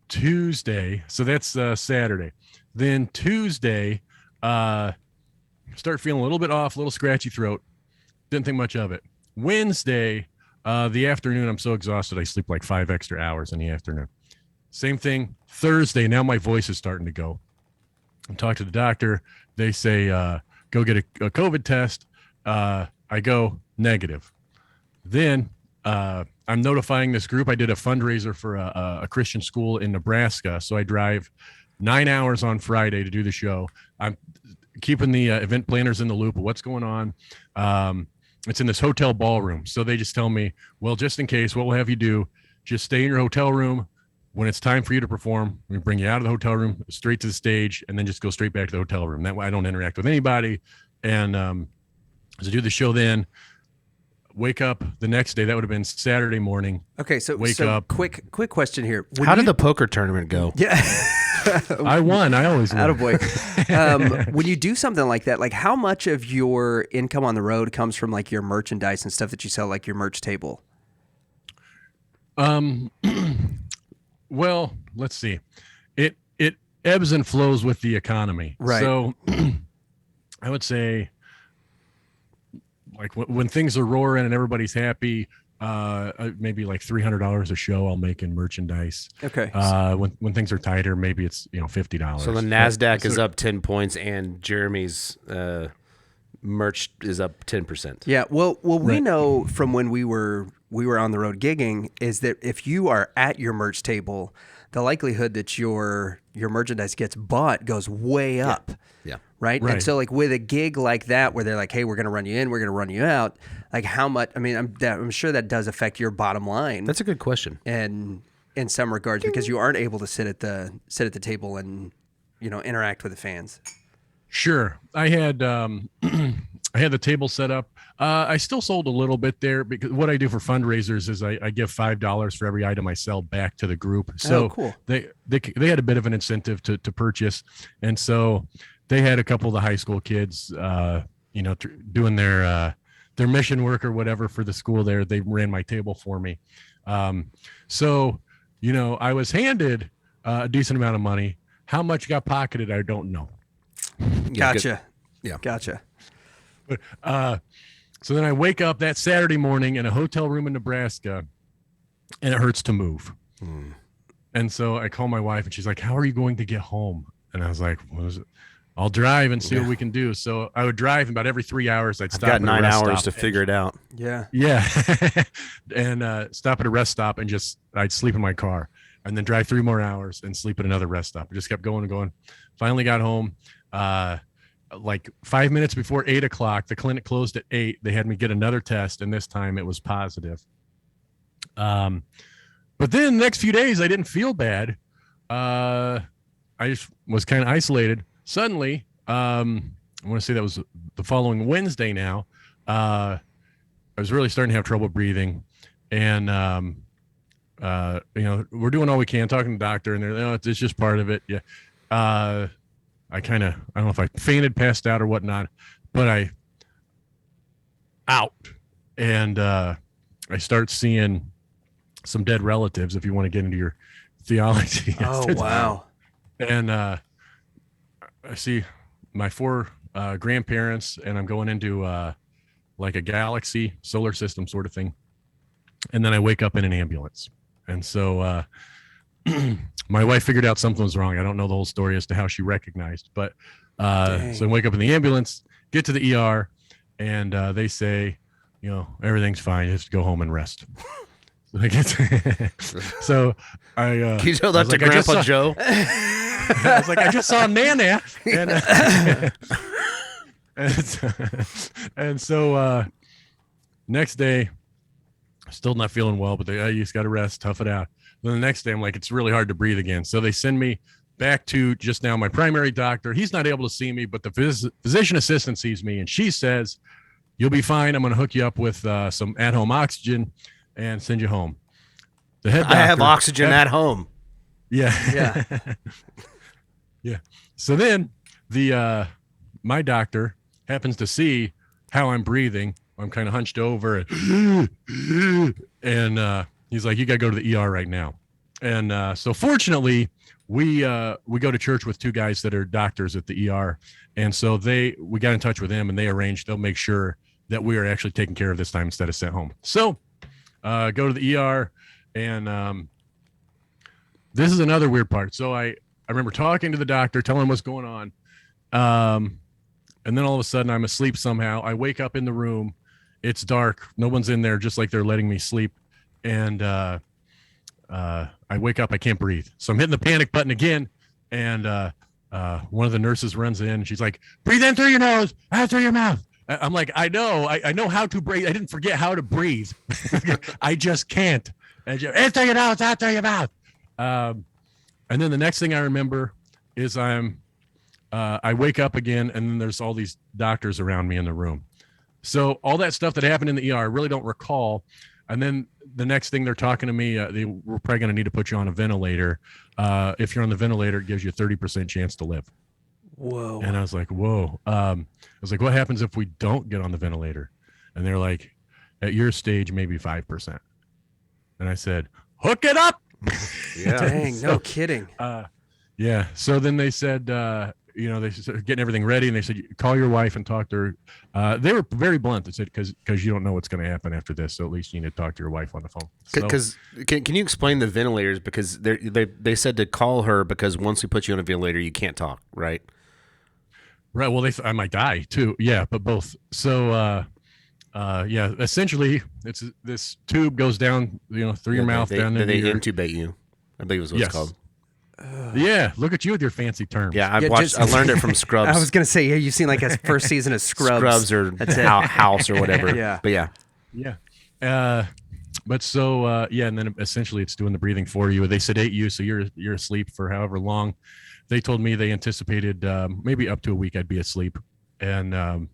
Tuesday. So that's Saturday. Then Tuesday, start feeling a little bit off, a little scratchy throat. Didn't think much of it. Wednesday, the afternoon, I'm so exhausted. I sleep like 5 extra hours in the afternoon. Same thing. Thursday, now my voice is starting to go. I talk to the doctor. They say, go get a COVID test. I go negative. Then I'm notifying this group. I did a fundraiser for a Christian school in Nebraska. So I drive 9 hours on Friday to do the show. I'm keeping the event planners in the loop of what's going on. It's in this hotel ballroom. So they just tell me, well, just in case, what we'll have you do, just stay in your hotel room. When it's time for you to perform, we bring you out of the hotel room, straight to the stage, and then just go straight back to the hotel room. That way I don't interact with anybody. And so do the show then. Wake up the next day. That would have been Saturday morning. Okay, so wake up. Quick question here. How did the poker tournament go? Yeah. I won. I always win. Attaboy. When you do something like that, like how much of your income on the road comes from like your merchandise and stuff that you sell, like your merch table? Well, let's see. It ebbs and flows with the economy. Right. So I would say, like when things are roaring and everybody's happy, maybe like $300 a show I'll make in merchandise. Okay. When things are tighter, maybe it's $50. So the NASDAQ is up 10 points, and Jeremy's merch is up 10%. Yeah. Well, we know from when we were on the road gigging is that if you are at your merch table, the likelihood that your merchandise gets bought goes way up. Yeah. Right? And so like with a gig like that where they're like, hey, we're going to run you in, we're going to run you out, like how much, I mean, I'm sure that does affect your bottom line. That's a good question. And in some regards because you aren't able to sit at the table and interact with the fans. Sure. I had I had the table set up. I still sold a little bit there because what I do for fundraisers is I give $5 for every item I sell back to the group. So cool. They had a bit of an incentive to purchase, and so they had a couple of the high school kids, doing their mission work or whatever for the school there. They ran my table for me. So I was handed a decent amount of money. How much got pocketed, I don't know. Gotcha. Yeah. Gotcha. But so then I wake up that Saturday morning in a hotel room in Nebraska, and it hurts to move. And so I call my wife, and she's like, "How are you going to get home?" And I was like, "I'll drive and see what we can do." So I would drive, and about every 3 hours I'd stop. I've got 9 hours to figure it out. Yeah, and stop at a rest stop and I'd sleep in my car, and then drive 3 more hours and sleep at another rest stop. I just kept going and going. Finally got home. Like 5 minutes before 8 o'clock, the clinic closed at 8. They had me get another test, and this time it was positive. But then the next few days, I didn't feel bad. I just was kind of isolated. Suddenly, I want to say that was the following Wednesday now. I was really starting to have trouble breathing, and we're doing all we can, talking to the doctor, and they're, it's just part of it. Yeah. I don't know if I fainted, passed out, or whatnot, but I start seeing some dead relatives, if you want to get into your theology. Oh, wow. And I see my 4 grandparents, and I'm going into like a galaxy solar system sort of thing. And then I wake up in an ambulance. And so my wife figured out something was wrong. I don't know the whole story as to how she recognized, but so I wake up in the ambulance, get to the ER, and they say, everything's fine. You have to go home and rest. So I can you tell that to Grandpa Joe? I was like, I just saw Nana, and so next day, still not feeling well, but you just got to rest, tough it out. Then the next day, I'm like, it's really hard to breathe again. So they send me back to just now my primary doctor. He's not able to see me, but the physician assistant sees me, and she says, "You'll be fine. I'm going to hook you up with some at-home oxygen and send you home." The head doctor, I have oxygen at home. Yeah. Yeah. So then my doctor happens to see how I'm breathing. I'm kind of hunched over and he's like, "You got to go to the ER right now." And so fortunately we go to church with 2 guys that are doctors at the ER. And so we got in touch with them, and they'll make sure that we are actually taken care of this time instead of sent home. So go to the ER, and this is another weird part. So I remember talking to the doctor, telling him what's going on. And then all of a sudden I'm asleep somehow. I wake up in the room. It's dark. No one's in there, just like they're letting me sleep. And I wake up. I can't breathe. So I'm hitting the panic button again. And one of the nurses runs in, and she's like, "Breathe in through your nose, out through your mouth." I'm like, I know how to breathe. I didn't forget how to breathe. I just can't. In through your nose, out through your mouth. And then the next thing I remember is I wake up again, and then there's all these doctors around me in the room. So all that stuff that happened in the ER, I really don't recall. And then the next thing they're talking to me, we're probably going to need to put you on a ventilator. If you're on the ventilator, it gives you a 30% chance to live. Whoa. And I was like, whoa. I was like, what happens if we don't get on the ventilator? And they're like, at your stage, maybe 5%. And I said, hook it up. Yeah. Dang, no kidding. Yeah. So then they said, they started getting everything ready, and they said, call your wife and talk to her. They were very blunt. They said, because you don't know what's going to happen after this, so at least you need to talk to your wife on the phone. Because can you explain the ventilators? Because they said to call her because once we put you on a ventilator, you can't talk, right? Right. Well, I might die too. Yeah, but both. So, essentially, it's this tube goes down, through your mouth down into they your. intubate you. I believe is what it's called. Yeah, look at you with your fancy terms. Yeah, I learned it from Scrubs. I was going to say, you've seen like a first season of Scrubs. Scrubs or House or whatever. Yeah. But yeah. Yeah. But so yeah, and then essentially it's doing the breathing for you. They sedate you, so you're asleep for however long. They told me they anticipated maybe up to a week I'd be asleep, and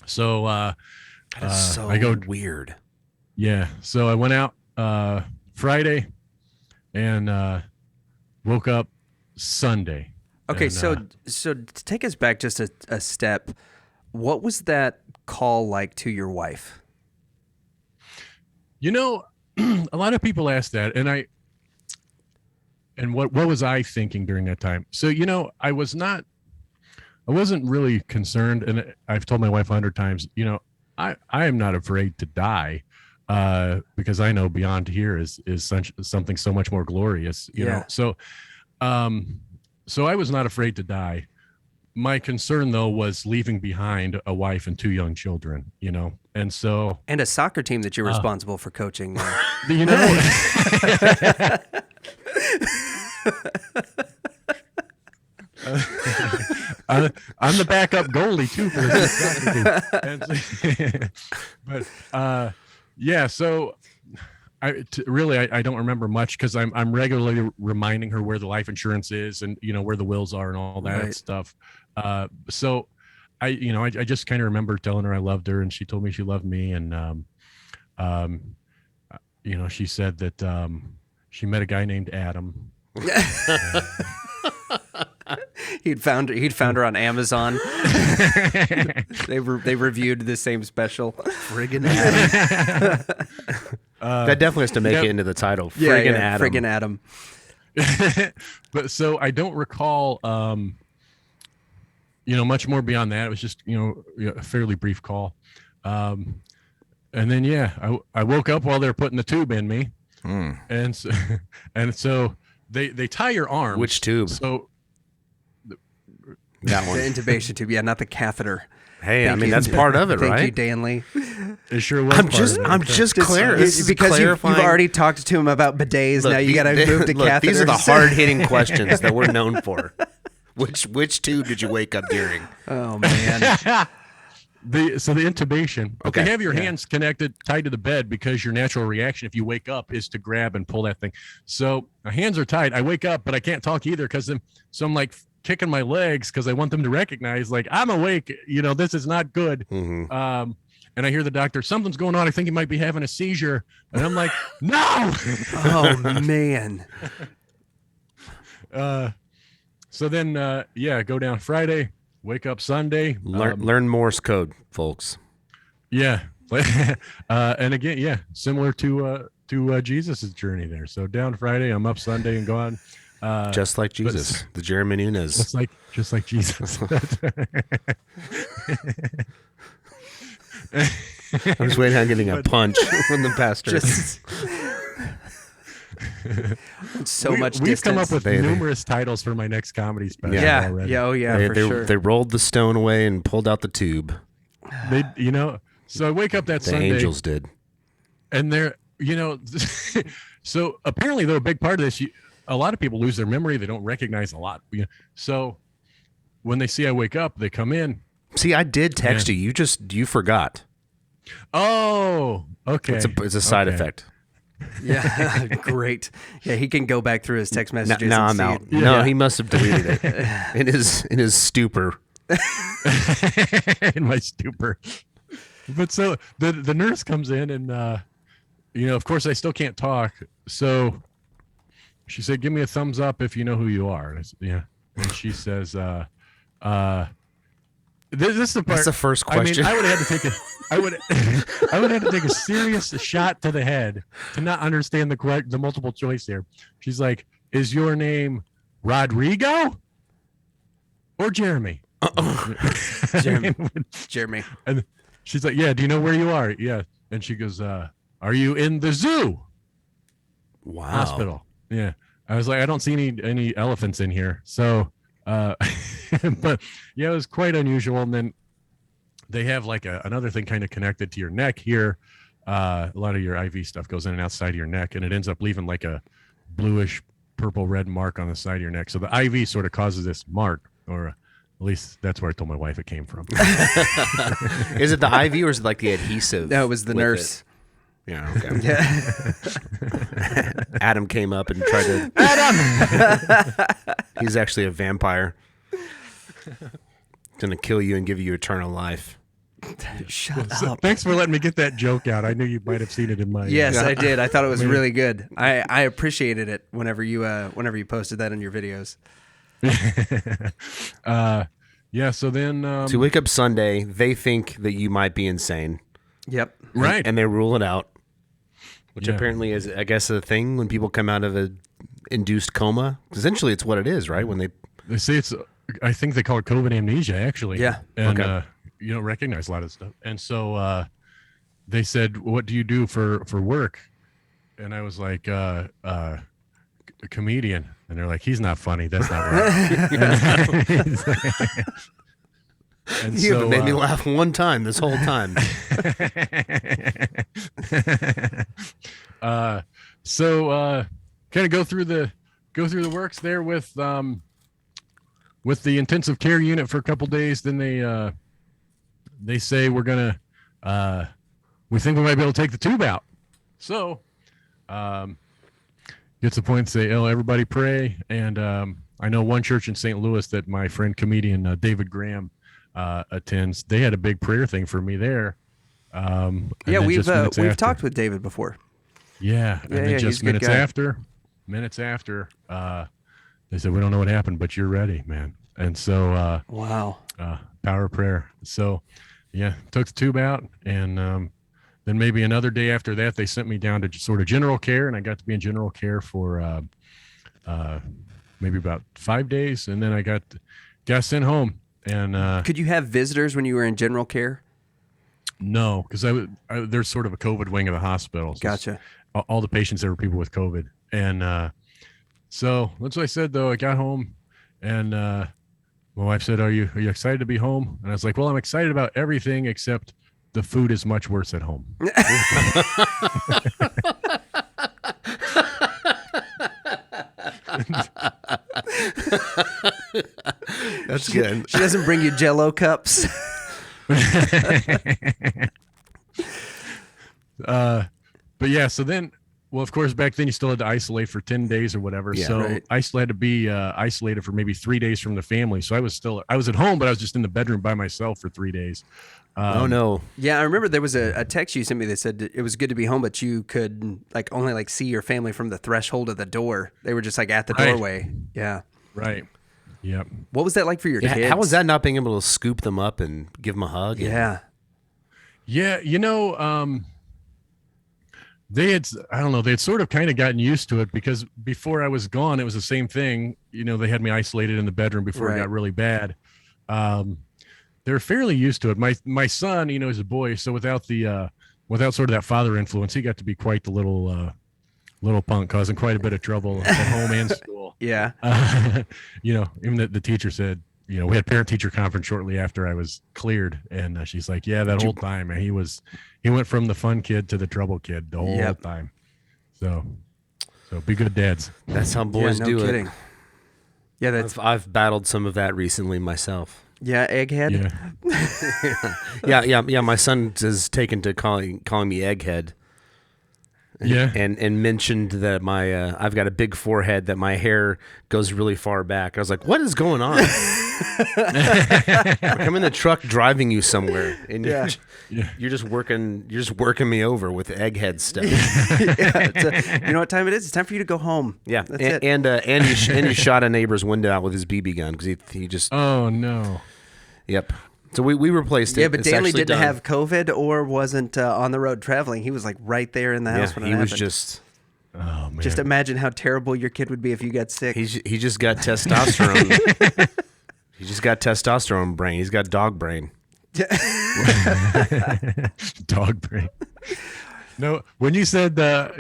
so That is so I go weird. Yeah, so I went out Friday and woke up Sunday. Okay, And, so to take us back just a step, what was that call like to your wife? You know, a lot of people ask that, and what was I thinking during that time? So, you know, I wasn't really concerned, and I've told my wife 100 times, you know, I am not afraid to die, because I know beyond here is something so much more glorious, you know. So, so I was not afraid to die. My concern, though, was leaving behind a wife and 2 young children, you know, and so... And a soccer team that you're responsible for coaching. You know... I'm the backup goalie, too, for this. But, yeah, so... really, I don't remember much because I'm regularly reminding her where the life insurance is and, you know, where the wills are and all that stuff. So I just kind of remember telling her I loved her, and she told me she loved me. And, you know, she said that she met a guy named Adam. He'd found her on Amazon. They reviewed the same special. Friggin' Adam. That definitely has to make it into the title. Friggin' Adam. Friggin' Adam. But so I don't recall, you know, much more beyond that. It was just, you know, a fairly brief call. And then, yeah, I woke up while they were putting the tube in me. And so they tie your arm. Which tube? So that one. The intubation tube. Yeah, not the catheter. Hey, I mean, that's part of it, right? Thank you, Danley. It sure was. I'm just clear. Because you've already talked to him about bidets. Now you got to move to catheters. These are the hard-hitting questions that we're known for. Which tube did you wake up during? Oh man. So the intubation. Okay. They have your hands connected, tied to the bed, because your natural reaction if you wake up is to grab and pull that thing. So my hands are tied. I wake up, but I can't talk either so I'm like kicking my legs because I want them to recognize, like, I'm awake. You know, this is not good. Mm-hmm. And I hear the doctor, something's going on. I think he might be having a seizure. And I'm like, no. Oh man. So then, go down Friday, wake up Sunday. Learn Morse code, folks. Yeah. And again, similar to Jesus's journey there. So down Friday, I'm up Sunday and gone. Just like Jesus, the Jeremy Nunes. Just like Jesus. I'm just waiting on getting a punch from the pastor. We've come up with numerous titles for my next comedy special. Already. Sure. They rolled the stone away and pulled out the tube. They, you know, so I wake up that Sunday. The angels did. And they're, you know, so apparently they're a big part of this. A lot of people lose their memory. They don't recognize a lot. So when they see I wake up, they come in. See, I did text you. You forgot. Oh, okay. It's a side effect. Yeah, great. Yeah, he can go back through his text messages. No, I'm out. Yeah. No, he must have deleted it in his stupor. In my stupor. But so the nurse comes in and you know, of course I still can't talk. So she said, "Give me a thumbs up if you know who you are." And I said, "Yeah." And she says, "This is the part." That's the first question. I mean, I would have to take a serious shot to the head to not understand the multiple choice there. She's like, "Is your name Rodrigo or Jeremy?" Jeremy. And she's like, "Yeah, do you know where you are?" "Yeah." And she goes, "Are you in the zoo?" Wow. Hospital. Yeah. I was like, "I don't see any elephants in here." So, but yeah, it was quite unusual. And then they have like another thing kind of connected to your neck here. A lot of your IV stuff goes in and outside of your neck, and it ends up leaving like a bluish purple red mark on the side of your neck. So the IV sort of causes this mark, or at least that's where I told my wife it came from. Is it the IV or is it like the adhesive? No, it was the nurse. Yeah, okay. Yeah. Adam came up and tried to. Adam! He's actually a vampire. Gonna kill you and give you eternal life. Shut So, up. thanks for letting me get that joke out. I knew you might have seen it in my. Yes, I did. I thought it was really good. I appreciated it whenever you posted that in your videos. Yeah. So then. So you wake up Sunday. They think that you might be insane. Yep. Right. And they rule it out, which Yeah. apparently is, I guess, a thing when people come out of a induced coma. Essentially, it's what it is, right? When They say it's. I think they call it COVID amnesia, actually. Yeah. And Okay. you don't recognize a lot of stuff. And so they said, "What do you do for work?" And I was like, "A comedian." And they're like, "He's not funny. That's not right." And you haven't made me laugh one time this whole time. So kind of go through the works there with the intensive care unit for a couple days. Then they say we think we might be able to take the tube out. So gets the point to say, "Oh, everybody pray." And I know one church in St. Louis that my friend comedian David Graham attends. They had a big prayer thing for me there. And Yeah, then we've just minutes after- talked with David before. Yeah, and then he's just a good minutes after, they said, "We don't know what happened, but you're ready, man." And so, Wow. power of prayer. So, yeah, took the tube out, and then maybe another day after that, they sent me down to sort of general care, and I got to be in general care for maybe about 5 days, and then I got sent home. And Could you have visitors when you were in general care? no, because there's sort of a COVID wing of the hospital. So Gotcha. all the patients there were people with COVID. And so that's what I said, though. I got home, and my wife said, are you excited to be home? And I was like, well, I'm excited about everything except the food is much worse at home. That's good. She doesn't bring you Jell-O cups. But yeah, so then, well, of course, back then you still had to isolate for 10 days or whatever. Yeah, so right. I still had to be isolated for maybe 3 days from the family. So I was at home, but I was just in the bedroom by myself for 3 days. Oh no. Yeah, I remember there was a text you sent me that said it was good to be home, but you could only see your family from the threshold of the door. They were just at the Right. doorway. Yeah. Right. Yep. What was that like for your Yeah, kids? how was that not being able to scoop them up and give them a hug? Yeah. Yeah. They had sort of kind of gotten used to it because before I was gone, it was the same thing. They had me isolated in the bedroom before Right. it got really bad. They're fairly used to it. My son, is a boy. So without sort of that father influence, he got to be quite the little punk, causing quite a bit of trouble at home and school. Yeah. Even the teacher said, we had parent teacher conference shortly after I was cleared. And she's like, yeah, that whole time, man, he went from the fun kid to the trouble kid the whole time. So be good dads. That's how boys no do kidding. it. Yeah, that's I've battled some of that recently myself. yeah, egghead. Yeah. Yeah. My son is taken to calling me egghead. Yeah. And mentioned that I've got a big forehead, that my hair goes really far back. I was like, what is going on? I'm in the truck driving you somewhere, and you're just working me over with egghead stuff. You know what time it is? It's time for you to go home. Yeah, That's it. and you shot a neighbor's window out with his BB gun because he just. Oh no. Yep. So we replaced it. Yeah, but It's Danley actually didn't done. have COVID or wasn't on the road traveling. He was right there in the house when it he happened. was just. Oh man. Just imagine how terrible your kid would be if you got sick. He just got testosterone. He just got testosterone brain. He's got dog brain. Dog brain. No, when you said that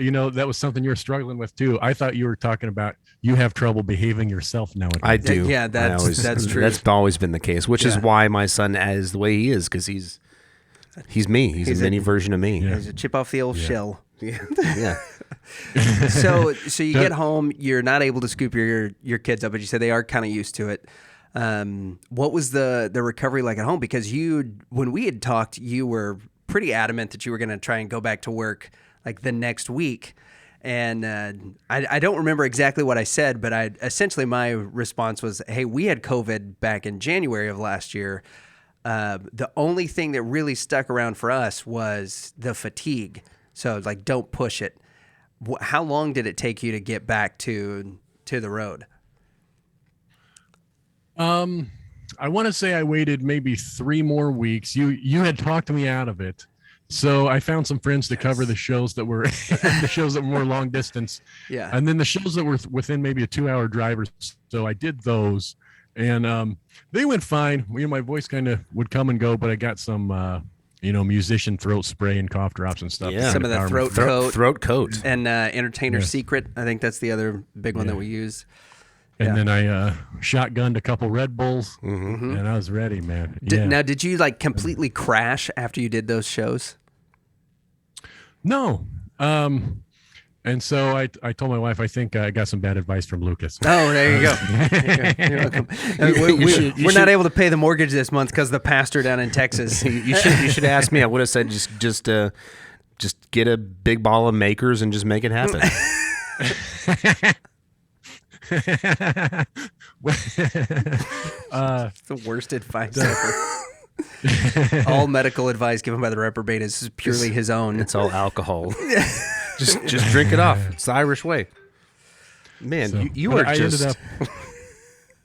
was something you were struggling with too, I thought you were talking about you have trouble behaving yourself nowadays. I do. Yeah, that's true. That's always been the case, which is Yeah. why my son is the way he is, because he's me. He's a mini version of me. Yeah. There's a chip off the old shell. Yeah. So you get home, you're not able to scoop your kids up, but you said they are kind of used to it. What was the recovery like at home? Because when we had talked, you were pretty adamant that you were going to try and go back to work like the next week. And I don't remember exactly what I said, but essentially my response was, hey, we had COVID back in January of last year. The only thing that really stuck around for us was the fatigue. So like, don't push it. How long did it take you to get back to the road? I want to say I waited maybe 3 more weeks. You had talked me out of it. So I found some friends to cover the shows that were more long distance. Yeah. And then the shows that were within maybe a 2-hour drive or so, I did those. And they went fine. My voice kind of would come and go, but I got some musician throat spray and cough drops and stuff. Yeah. Some of the Throat coat. And Entertainer's Secret. I think that's the other big one that we use. And then I shotgunned a couple Red Bulls, and I was ready, man. Now, did you like completely crash after you did those shows? No. And so I told my wife, I think I got some bad advice from Lucas. Oh, there you go. You're welcome. We're not able to pay the mortgage this month because the pastor down in Texas. You should ask me. I would have said just get a big ball of makers and just make it happen. The worst advice ever. All medical advice given by the reprobate is purely his own. It's all alcohol. just drink it off. It's the Irish way. Man, so, you are just.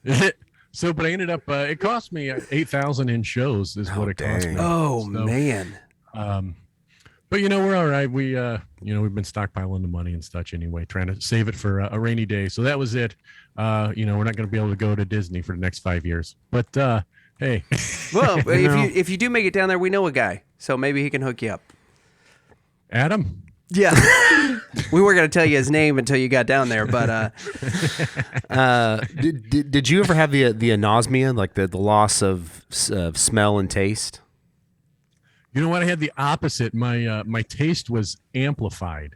But I ended up. It cost me $8,000 in shows. Is what it cost me. Oh man. But we're all right. We we've been stockpiling the money and such anyway, trying to save it for a rainy day. So that was it. We're not going to be able to go to Disney for the next 5 years. But hey, well, if you do make it down there, we know a guy, so maybe he can hook you up. Adam. Yeah. We weren't going to tell you his name until you got down there, but did you ever have the anosmia, like the loss of smell and taste? You know what? I had the opposite. My taste was amplified.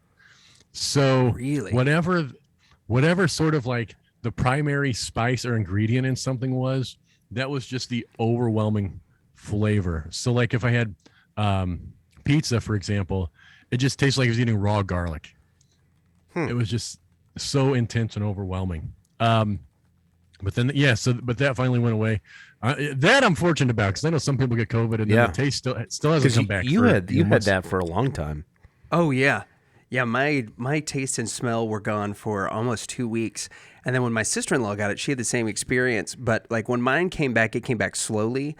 So really, whatever sort of like the primary spice or ingredient in something was, that was just the overwhelming flavor. So like if I had pizza, for example, it just tastes like I was eating raw garlic. It was just so intense and overwhelming. But that finally went away. That I'm fortunate about, because I know some people get COVID and then the taste still hasn't come back. You had that for a long time. Oh yeah. Yeah, my taste and smell were gone for almost 2 weeks. And then when my sister-in-law got it, she had the same experience. But like when mine came back, it came back slowly.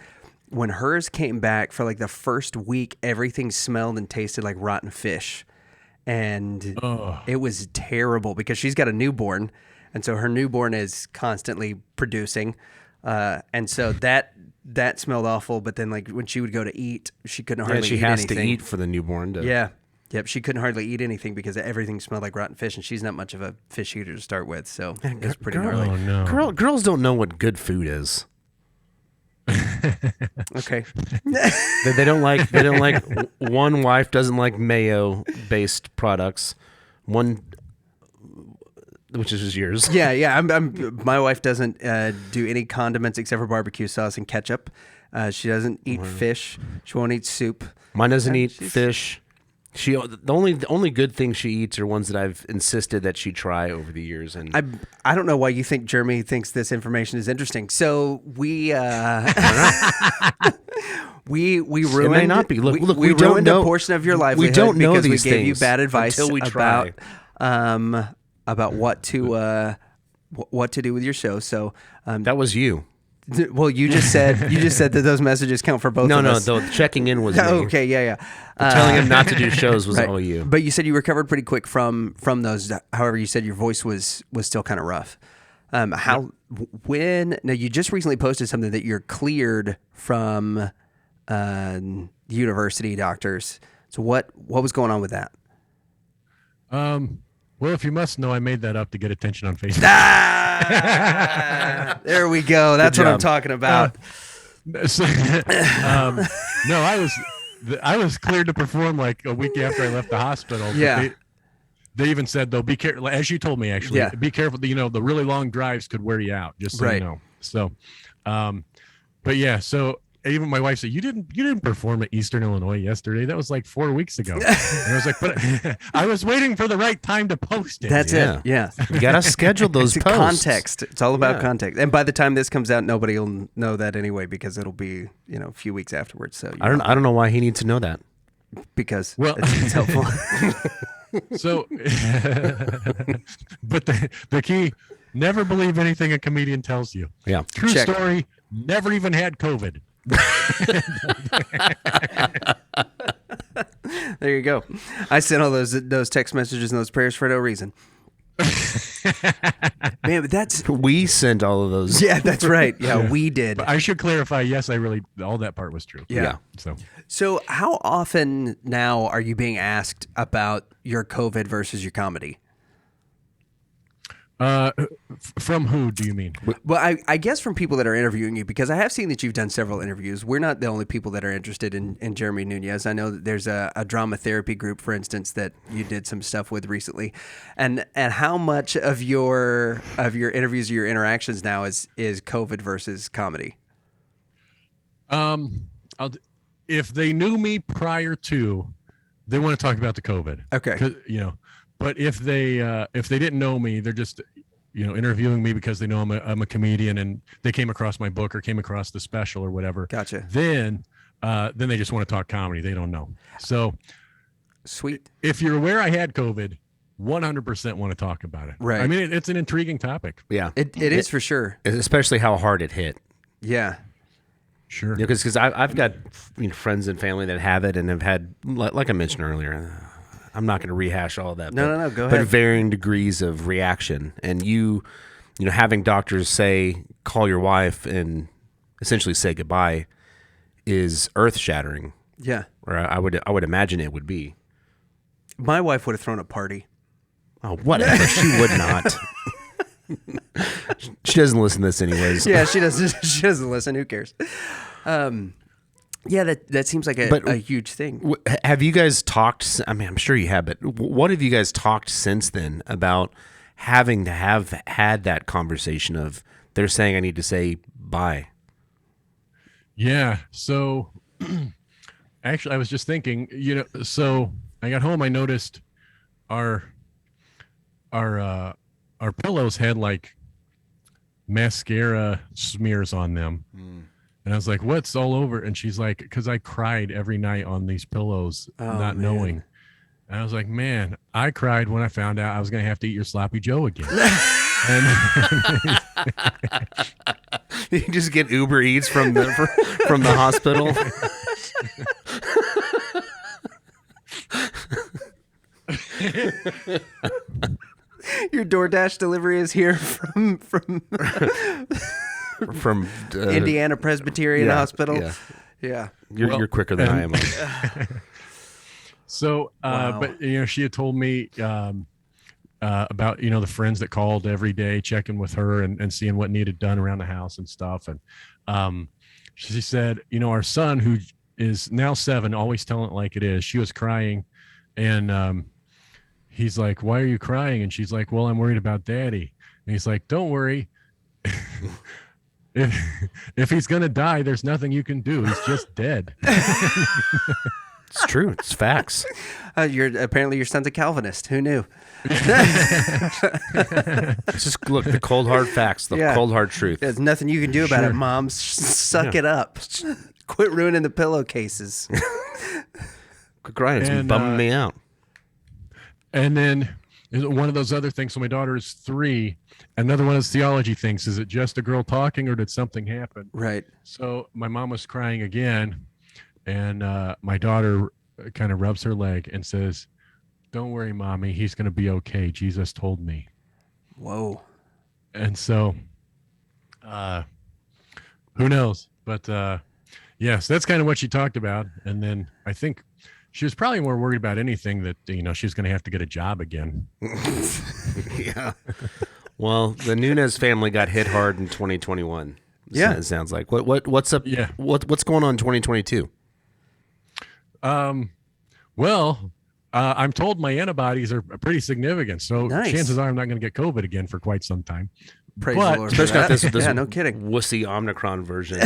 When hers came back for like the first week, everything smelled and tasted like rotten fish. And it was terrible because she's got a newborn. And so her newborn is constantly producing. And so that smelled awful. But then like when she would go to eat, she couldn't hardly eat anything. She has to eat for the newborn. Yep, she couldn't hardly eat anything because everything smelled like rotten fish, and she's not much of a fish eater to start with, so it was pretty gnarly. Oh, no. Girls don't know what good food is. Okay. They don't like one wife doesn't like mayo-based products. One, which is yours. Yeah. My wife doesn't do any condiments except for barbecue sauce and ketchup. She doesn't eat fish. She won't eat soup. Mine doesn't eat fish. The only good things she eats are ones that I've insisted that she try over the years, and I don't know why you think Jeremy thinks this information is interesting. So we ruined. It may not be. Look, we don't ruined know, a portion of your livelihood. We don't know because these we gave things you bad advice until we try. about what to do with your show. So that was you. Well, you just said that those messages count for both of us. No, the checking in was me. Okay, yeah. Telling him not to do shows was all you. But you said you recovered pretty quick from those. However, you said your voice was still kind of rough. Now you just recently posted something that you're cleared from university doctors. So what was going on with that? Well, if you must know, I made that up to get attention on Facebook. There we go. That's what I'm talking about. No, I was cleared to perform like a week after I left the hospital. Yeah. They even said, though, be careful, as you told me, actually, be careful. The really long drives could wear you out, just so you know. So, but yeah, so even my wife said, you didn't perform at Eastern Illinois yesterday. That was like 4 weeks ago. And I was like, but I was waiting for the right time to post it. That's it. Yeah. You got to schedule those It's posts. context. It's all about context. And by the time this comes out, nobody will know that anyway because it'll be, a few weeks afterwards. So I don't know why he needs to know that. Because it's helpful. So, but the key, never believe anything a comedian tells you. Yeah. True story, never even had COVID. There you go. I sent all those text messages and those prayers for no reason. Man, but we sent all of those. Yeah, that's right. Yeah, we did. But I should clarify. Yes, all that part was true. Yeah. So how often now are you being asked about your COVID versus your comedy? From who do you mean? Well, I guess from people that are interviewing you, because I have seen that you've done several interviews. We're not the only people that are interested in Jeremy Nunes. I know that there's a drama therapy group, for instance, that you did some stuff with recently. And how much of your interviews or your interactions now is COVID versus comedy? If they knew me prior to, they want to talk about the COVID. Okay. But if they didn't know me, they're just interviewing me because they know I'm a comedian and they came across my book or came across the special or whatever. Gotcha. Then they just want to talk comedy. They don't know. So sweet. If you're aware I had COVID, 100% want to talk about it. Right. I mean, it's an intriguing topic. Yeah. It is for sure. Especially how hard it hit. Yeah. Sure. Because I've got friends and family that have it and have had, like I mentioned earlier, I'm not going to rehash all of that. No, go ahead. But varying degrees of reaction. And having doctors say, call your wife and essentially say goodbye is earth-shattering. Yeah. Or I would imagine it would be. My wife would have thrown a party. Oh, whatever. She would not. She doesn't listen to this anyways. Yeah, she doesn't. She doesn't listen. Who cares? Yeah, that seems like a huge thing. Have you guys talked? I mean, I'm sure you have, but what have you guys talked since then about having to have had that conversation of they're saying I need to say bye? Yeah. So actually, I was just thinking, so I got home, I noticed our pillows had like mascara smears on them. And I was like, what's all over? And she's like, because I cried every night on these pillows, not knowing. And I was like, man, I cried when I found out I was going to have to eat your sloppy Joe again. You just get Uber Eats from the hospital. Your DoorDash delivery is here from Indiana Presbyterian Hospital. Yeah. You're quicker than I am. So, Wow. But she had told me about the friends that called every day, checking with her and seeing what needed done around the house and stuff. And she said, our son, who is now 7, always telling it like it is. She was crying, and he's like, "Why are you crying?" And she's like, "Well, I'm worried about Daddy." And he's like, "Don't worry." If he's gonna die, there's nothing you can do. He's just dead. It's true. It's facts. Apparently your son's a Calvinist. Who knew? It's just look the cold hard facts, the cold hard truth. There's nothing you can do about it, Mom. Suck it up. Quit ruining the pillowcases. Quit crying. It's bumming me out. And then one of those other things. So my daughter is 3. Another one of those theology things. Is it just a girl talking, or did something happen? Right. So my mom was crying again, and my daughter kind of rubs her leg and says, "Don't worry, Mommy. He's going to be okay. Jesus told me." Whoa. And so, who knows? But yes, that's kind of what she talked about. And then I think she was probably more worried about anything that she was going to have to get a job again. Yeah. Well, the Nunes family got hit hard in 2021. Yeah, it sounds like. What's up? Yeah. What's going on in 2022? Well, I'm told my antibodies are pretty significant, so chances are I'm not going to get COVID again for quite some time. Praise the Lord. Especially not this no kidding. wussy Omicron version.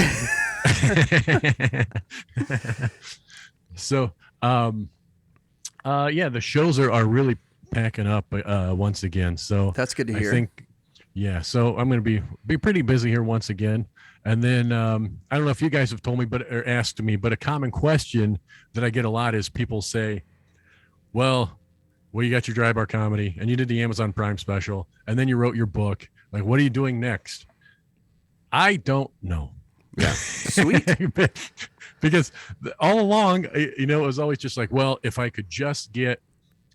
So, yeah, the shows are really packing up once again. So that's good to hear. I think, yeah. So I'm going to be pretty busy here once again. And then I don't know if you guys have told me, or asked me, but a common question that I get a lot is people say, well, you got your dry bar comedy and you did the Amazon Prime special and then you wrote your book. Like, what are you doing next? I don't know. Yeah. Sweet. Because all along, it was always just like, well, if I could just get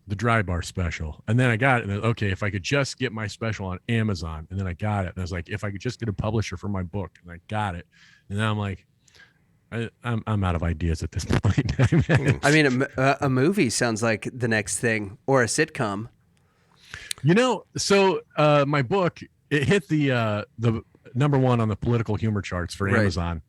the dry bar special, and then I got it, and then, okay, if I could just get my special on Amazon, and then I got it, and I was like, if I could just get a publisher for my book, and I got it, and now I'm like, I'm out of ideas at this point. I mean, a movie sounds like the next thing, or a sitcom. So my book, it hit the number one on the political humor charts for Amazon.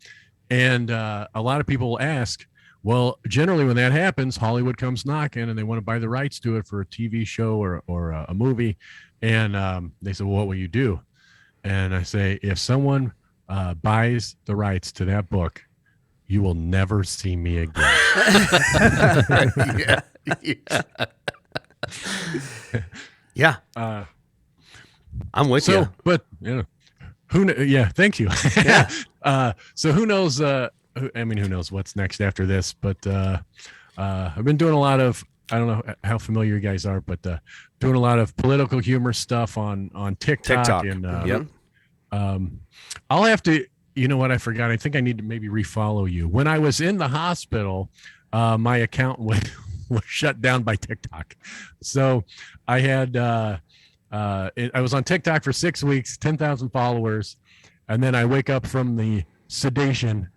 And a lot of people ask, well, generally when that happens, Hollywood comes knocking and they want to buy the rights to it for a TV show or a movie. And they say, well, what will you do? And I say, if someone buys the rights to that book, you will never see me again. Yeah. I'm with you. But yeah, thank you. Yeah. So who knows? Who knows what's next after this? But I've been doing a lot of, I don't know how familiar you guys are, but doing a lot of political humor stuff on TikTok. And yep. I'll have to, you know what, I forgot. I think I need to maybe refollow you. When I was in the hospital, my account was shut down by TikTok. So I had, I was on TikTok for 6 weeks, 10,000 followers. And then I wake up from the sedation.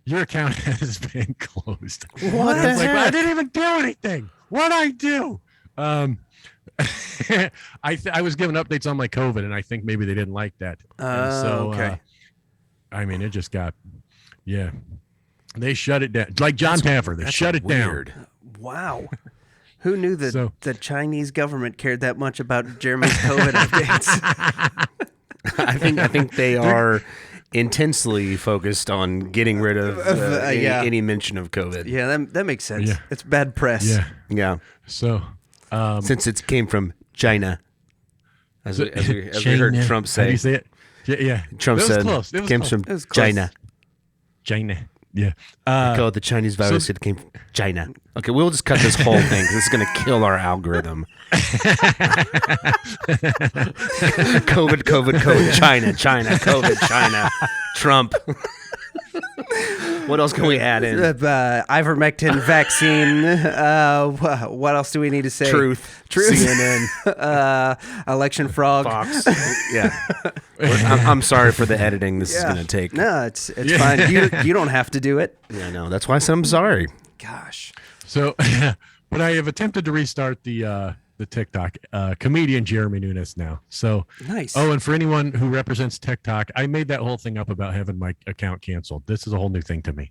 Your account has been closed. What the heck? I didn't even do anything. What'd I do? I was given updates on my COVID, and I think maybe they didn't like that. Okay. It just got, yeah. They shut it down. Like John Taffer, they shut it down. Wow. Who knew that the Chinese government cared that much about Jeremy's COVID updates? I think they are intensely focused on getting rid of any mention of COVID. Yeah, that makes sense. Yeah. It's bad press. Yeah. So, since it came from China, as we heard Trump say. How do you say it? Yeah. Trump said it came from China. China. Yeah. The Chinese virus, it came from China. Okay, we'll just cut this whole thing. This is going to kill our algorithm. COVID, China, COVID, China, Trump. What else can we add in? Ivermectin vaccine. What else do we need to say? Truth. CNN. Election fraud. Fox. Yeah. I'm sorry for the editing this is going to take. No, it's fine. You don't have to do it. Yeah, no, that's why I said I'm sorry. Gosh. So, but I have attempted to restart the TikTok, comedian Jeremy Nunes now. So nice. Oh, and for anyone who represents TikTok, I made that whole thing up about having my account canceled. This is a whole new thing to me.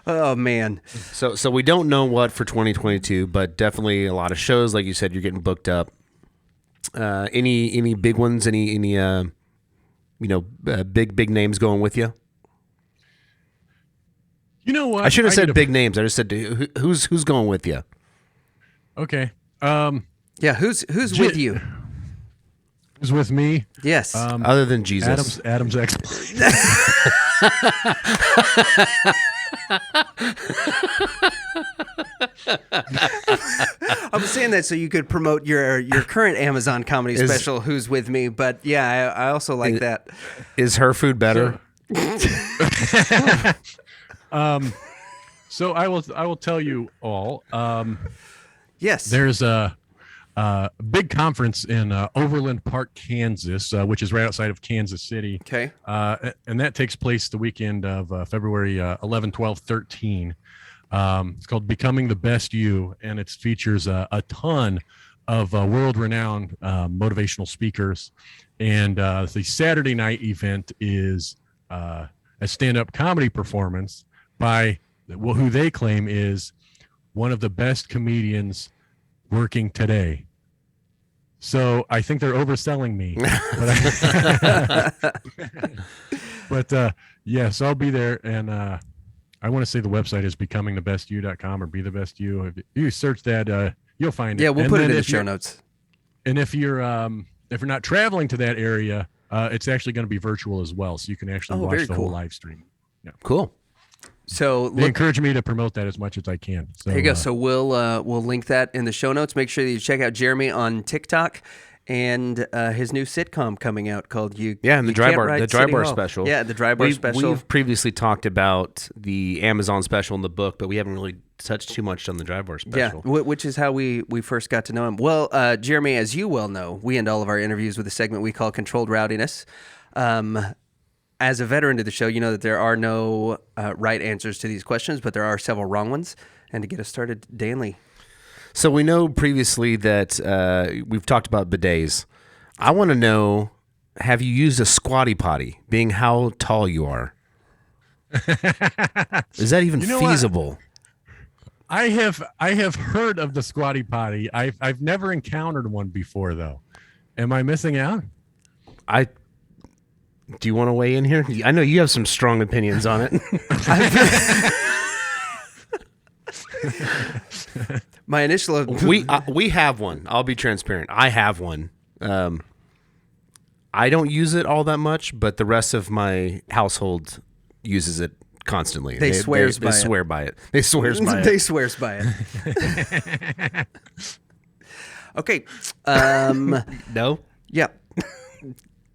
Oh man. So we don't know what for 2022, but definitely a lot of shows. Like you said, you're getting booked up. Any big ones? Any big names going with you? You know what? I should have said big names. I just said who's going with you. Okay. Yeah. Who's with you? Who's with me? Yes. Other than Jesus. Adam's ex. I was saying that so you could promote your current Amazon comedy special, Who's With Me. But yeah, I also like that. Is her food better? So I will tell you all. Yes. There's a big conference in Overland Park, Kansas, which is right outside of Kansas City. Okay. And that takes place the weekend of February 11, 12, 13. It's called Becoming the Best You, and it features a ton of world-renowned motivational speakers. And the Saturday night event is a stand-up comedy performance by who they claim is one of the best comedians working today. So I think they're overselling me. Yes, I'll be there. And I want to say the website is becomingthebestyou.com or be the best you. If you search that, you'll find it. Yeah, we'll And put it then in the if show you're- notes. And if you're not traveling to that area, it's actually going to be virtual as well. So you can actually very watch the cool. whole live stream. Cool. So They encourage me to promote that as much as I can. So, there you go. So we'll link that in the show notes. Make sure that you check out Jeremy on TikTok and his new sitcom coming out called "You." Yeah, and the You Dry Can't Bar, Ride the Dry City Bar Hall. special. Yeah, the Dry Bar special. We've previously talked about the Amazon special in the book, but we haven't really touched too much on the Dry Bar special. Yeah, which is how we first got to know him. Well, Jeremy, as you well know, we end all of our interviews with a segment we call Controlled Rowdiness. As a veteran to the show, you know that there are no right answers to these questions, but there are several wrong ones. And to get us started, Danley. So we know previously that we've talked about bidets. I want to know, have you used a squatty potty, being how tall you are? Is that even feasible? I have heard of the squatty potty. I've never encountered one before, though. Am I missing out? Do you want to weigh in here? I know you have some strong opinions on it. My initial we have one. I'll be transparent. I have one. I don't use it all that much, but the rest of my household uses it constantly. They swear by it. They swears by it. They swears by it. Okay. No. Yeah.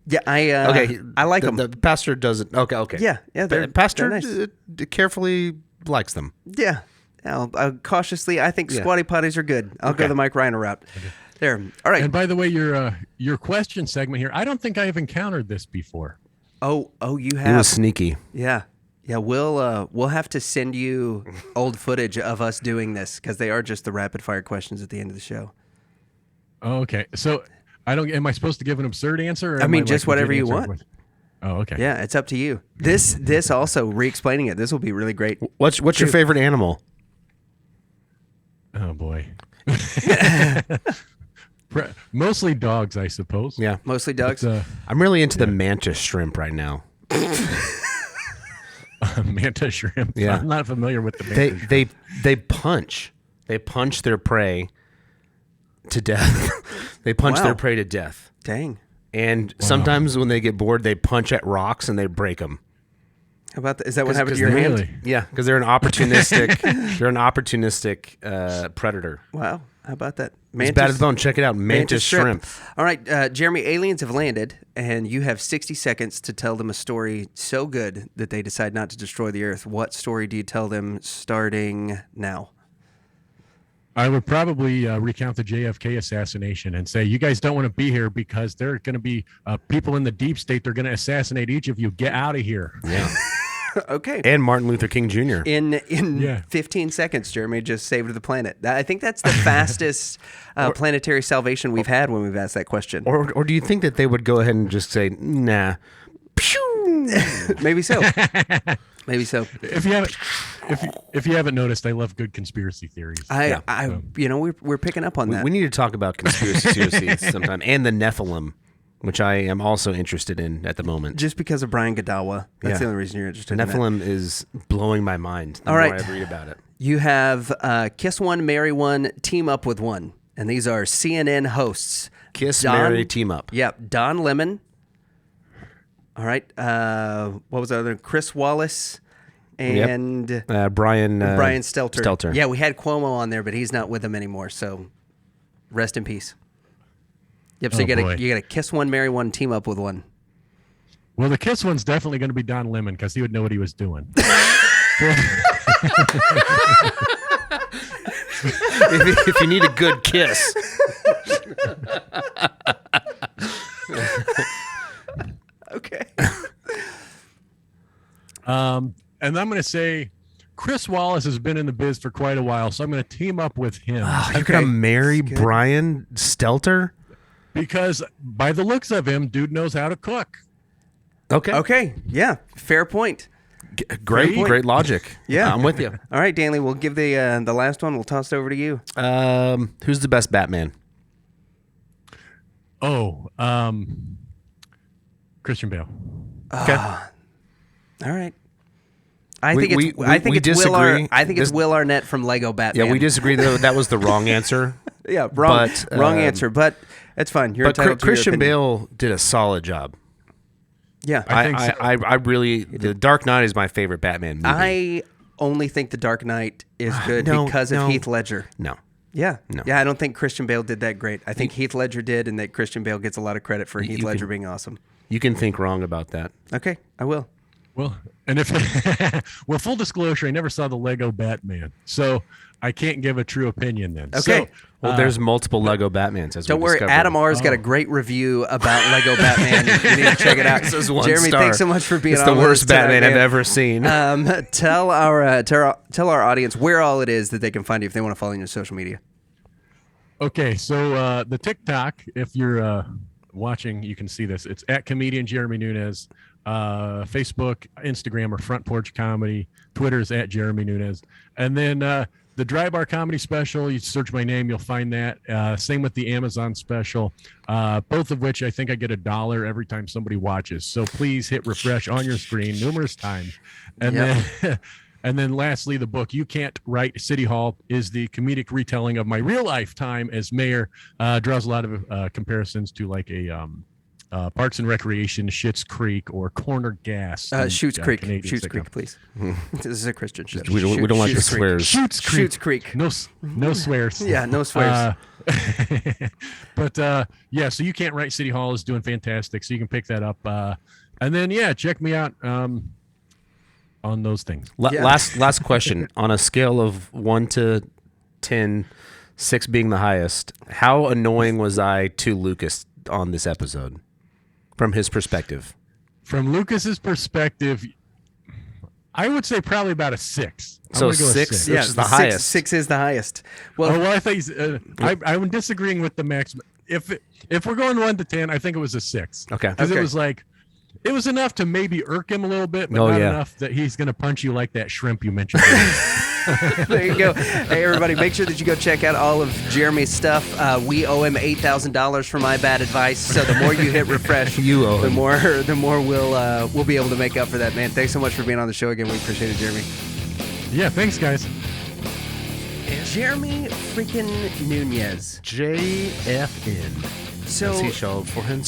Yeah, I like them. The pastor doesn't. Okay. Yeah, The pastor they're nice. carefully likes them. Yeah. I'll cautiously, I think squatty potties are good. I'll go the Mike Reiner route. Okay. There. All right. And by the way, your question segment here, I don't think I have encountered this before. Oh, you have. It was sneaky. Yeah. Yeah, we'll have to send you old footage of us doing this because they are just the rapid fire questions at the end of the show. Okay. So am I supposed to give an absurd answer? Or I mean, am just like whatever you answer? want. Oh, okay. Yeah, it's up to you. This also re-explaining it. This will be really great. What's your favorite animal? Oh boy. Mostly dogs, I suppose. Yeah, mostly dogs. But, I'm really into the mantis shrimp right now. Mantis shrimp. Yeah. I'm not familiar with the mantis shrimp. They punch. They punch their prey to death. They punch their prey to death. Dang. And sometimes when they get bored, they punch at rocks and they break them. How about that? Is that what happened to your really? hand? Yeah, because they're an opportunistic. Predator. Wow. How about that? It's bad as bone. Check it out. Mantis shrimp. All right, Jeremy, aliens have landed, and you have 60 seconds to tell them a story so good that they decide not to destroy the Earth. What story do you tell them starting now? I would probably recount the JFK assassination and say, you guys don't want to be here because there are going to be people in the deep state. They're going to assassinate each of you. Get out of here. Yeah. Okay. And Martin Luther King Jr. In 15 seconds, Jeremy just saved the planet. I think that's the fastest planetary salvation we've had when we've asked that question. Or do you think that they would go ahead and just say, nah? Maybe so. Maybe so. If you haven't noticed, I love good conspiracy theories. We're picking up on that. We need to talk about conspiracy theories sometime, and the Nephilim, which I am also interested in at the moment. Just because of Brian Godawa. That's the only reason you're interested in that. Nephilim is blowing my mind the All more right. I read about it. You have Kiss One, Marry One, Team Up with One. And these are CNN hosts. Kiss, marry, team up. Yep. Don Lemon. All right. What was the other? Chris Wallace and Brian Stelter. Stelter. Yeah, we had Cuomo on there, but he's not with them anymore. So rest in peace. Yep. So you gotta kiss one, marry one, team up with one. Well, the kiss one's definitely going to be Don Lemon because he would know what he was doing. if you need a good kiss. Okay. And I'm going to say Chris Wallace has been in the biz for quite a while, so I'm going to team up with him. You're going to marry Brian Stelter? Because by the looks of him, dude knows how to cook. Okay. Yeah. Fair point. Great logic. Yeah. I'm with you. All right, Danley, we'll give the last one. We'll toss it over to you. Who's the best Batman? Oh, Christian Bale. Okay. All right. I We- think we- it's I think we it's Will disagree. I think it's Will Arnett from Lego Batman. Yeah, we disagree that was the wrong answer. Yeah, wrong But, wrong answer, but it's fine. You're But entitled to your Christian opinion. Bale did a solid job. Yeah. I think so. I really, The Dark Knight is my favorite Batman movie. I only think The Dark Knight is good No, because of no. Heath Ledger. No. Yeah. No. Yeah, I don't think Christian Bale did that great. I think Heath Ledger did, and that Christian Bale gets a lot of credit for Heath Ledger being awesome. You can think wrong about that. Okay, I will. Well, and if well, full disclosure, I never saw the Lego Batman, so I can't give a true opinion then. Okay. So, Well, there's multiple Lego Batmans. As Don't we worry, discovered. Adam R's got a great review about Lego Batman. You need to check it out. This is 1 Jeremy, star. thanks so much for being It's on the with worst us tonight, Batman I've man. ever seen. Tell our audience where all it is that they can find you if they want to follow you on your social media. Okay, so the TikTok, if you're watching, you can see this. It's at comedian Jeremy Nunes. Facebook, Instagram, or Front Porch Comedy. Twitter is at Jeremy Nunes. And then the Dry Bar Comedy Special, you search my name, you'll find that. Same with the Amazon Special, both of which I think I get $1 every time somebody watches. So please hit refresh on your screen numerous times. And then and then lastly, the book You Can't Write City Hall is the comedic retelling of my real life time as mayor. Draws a lot of comparisons to like a Parks and Recreation, Schitt's Creek, or Corner Gas. Shoots Creek. Canadian Shoots sitcom. Creek, please. This is a Christian show. we don't like the Schitt's Creek. swears. Shoots Creek. Shoots Creek. No swears. Yeah, no swears. But yeah, so You Can't Write City Hall is doing fantastic. So you can pick that up. And then yeah, check me out on those things. Yeah. Last question. On a scale of 1 to 10, 6 being the highest, how annoying was I to Lucas on this episode from his perspective? From Lucas's perspective, I would say probably about a 6. I'm So gonna go with 6? Yeah, Which is the highest. 6 is the highest. Well, Oh, well, I think I'm disagreeing with the max. If we're going 1 to 10, I think it was a 6. Okay. Because it was like, it was enough to maybe irk him a little bit, but Oh, not yeah. enough that he's going to punch you like that shrimp you mentioned. there you go. Hey, everybody, make sure that you go check out all of Jeremy's stuff. We owe him $8,000 for my bad advice. So the more you hit refresh, You owe the him. more we'll be able to make up for that, man. Thanks so much for being on the show again. We appreciate it, Jeremy. Yeah, thanks, guys. Jeremy freaking Nunes. JFN. So As he shall for him.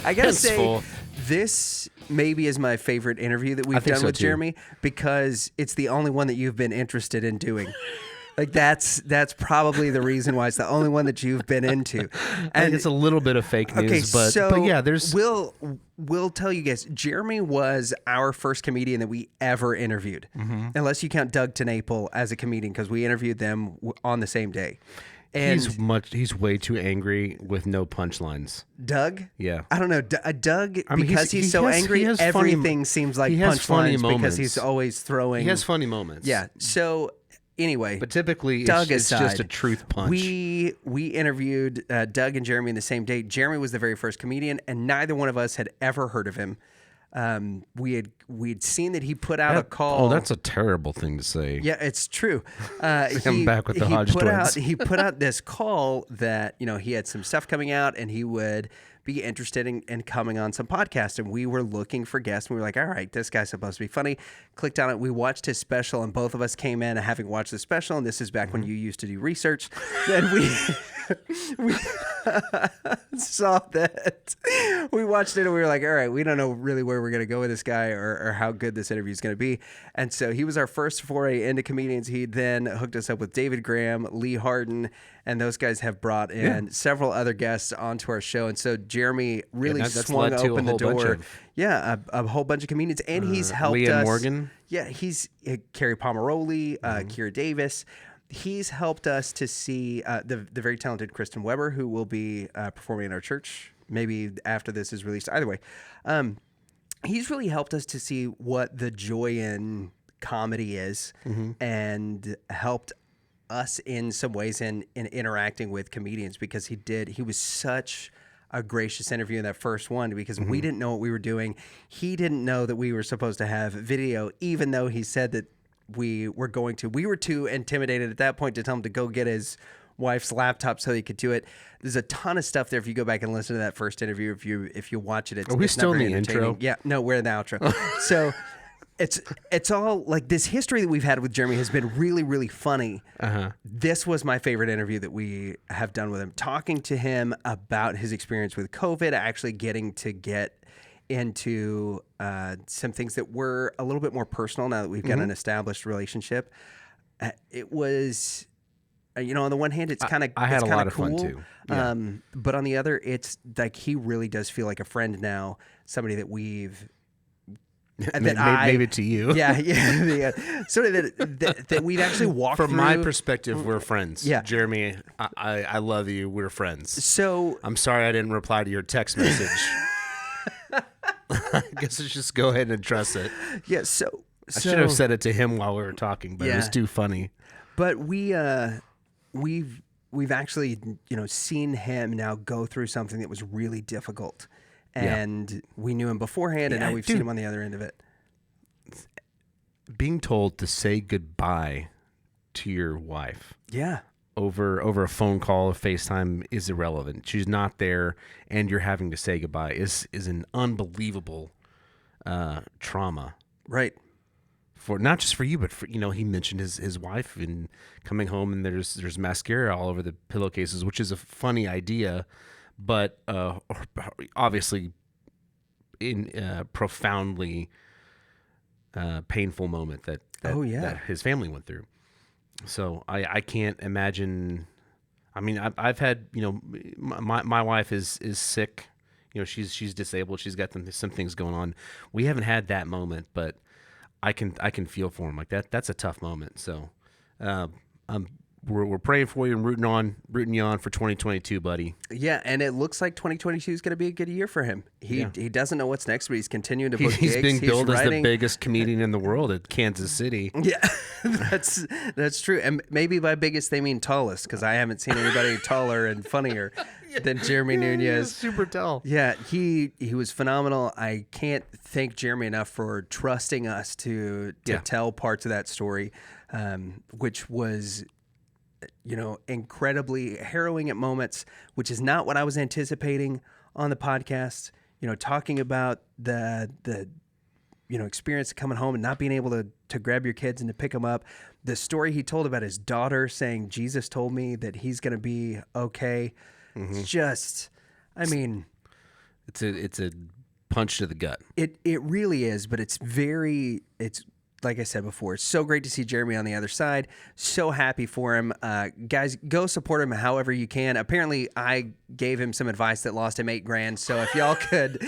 I gotta say, Henceforth. this maybe is my favorite interview that we've think done so, with too. Jeremy because it's the only one that you've been interested in doing. Like that's probably the reason why it's the only one that you've been into. I think it's a little bit of fake news, but yeah, there's We'll tell you guys, Jeremy was our first comedian that we ever interviewed, unless you count Doug TenNapel as a comedian because we interviewed them on the same day. And he's way too angry with no punchlines. Doug? Yeah. I don't know. Doug, I mean, because he's so angry, he has funny- everything seems like he has funny punchlines because moments. he's always throwing. He has funny moments. Yeah. So anyway, But typically, Doug it's just aside, a truth punch. We interviewed Doug and Jeremy in the same day. Jeremy was the very first comedian, and neither one of us had ever heard of him. We'd seen that he put out a call. Oh, that's a terrible thing to say. Yeah, it's true. I'm back with the Hodge twins. He put out this call that, he had some stuff coming out and he would be interested in coming on some podcast. And we were looking for guests. And we were like, all right, this guy's supposed to be funny. Clicked on it. We watched his special and both of us came in having watched the special. And this is back when you used to do research. And we saw that. We watched it and we were like, all right, we don't know really where we're going to go with this guy or how good this interview is going to be. And so he was our first foray into comedians. He then hooked us up with David Graham, Lee Harden, and those guys have brought in several other guests onto our show. And so Jeremy really that's swung led to a open the whole bunch door. of- A whole bunch of comedians. And he's helped Leah us. Morgan? Yeah, he's Carrie Pomeroli, Keira Davis. He's helped us to see the very talented Kristen Weber, who will be performing in our church, maybe after this is released. Either way, he's really helped us to see what the joy in comedy is and helped us in some ways in interacting with comedians because he was such a gracious interview in that first one because we didn't know what we were doing. He didn't know that we were supposed to have video, even though he said that we were going to. We were too intimidated at that point to tell him to go get his wife's laptop so he could do it. There's a ton of stuff there if you go back and listen to that first interview. If you watch it, it's, Are we it's still not in very the intro? entertaining. Yeah, no, we're in the outro. So it's all like this history that we've had with Jeremy has been really, really funny. This was my favorite interview that we have done with him, talking to him about his experience with COVID, actually getting to get into some things that were a little bit more personal now that we've got an established relationship. It was, on the one hand, it's kind of I had a lot of cool, fun too. Yeah. But on the other, it's like he really does feel like a friend now, somebody that we've maybe to you. Somebody that we've actually walked through. From my perspective, we're friends. Yeah. Jeremy, I love you. We're friends. So I'm sorry I didn't reply to your text message. I guess let's just go ahead and address it. Yeah, so I should have said it to him while we were talking, but it was too funny. But we've actually seen him now go through something that was really difficult, and we knew him beforehand, and now we've seen him on the other end of it. Being told to say goodbye to your wife, over a phone call or FaceTime is irrelevant. She's not there, and you're having to say goodbye is an unbelievable trauma, right? For not just for you, but for he mentioned his wife and coming home, and there's mascara all over the pillowcases, which is a funny idea, but obviously in profoundly painful moment that his family went through. So I can't imagine. I mean, I've had my wife is sick. She's disabled. She's got some things going on. We haven't had that moment, but I can feel for him like that. That's a tough moment. So we're praying for you and rooting you on for 2022, buddy. Yeah, and it looks like 2022 is going to be a good year for him. He doesn't know what's next, but he's continuing to book gigs. He's being billed as the biggest comedian in the world at Kansas City. Yeah, that's true. And maybe by biggest they mean tallest, because I haven't seen anybody taller and funnier than Jeremy Nunes. Super tall. Yeah, he was phenomenal. I can't thank Jeremy enough for trusting us to tell parts of that story, which was incredibly harrowing at moments, which is not what I was anticipating on the podcast. Talking about the experience of coming home and not being able to grab your kids and to pick them up. The story he told about his daughter saying, Jesus told me that he's going to be okay. It's just, I mean, it's a punch to the gut. It really is, but it's like I said before, it's so great to see Jeremy on the other side. So happy for him. Guys, go support him however you can. Apparently, I gave him some advice that lost him $8,000. So if y'all could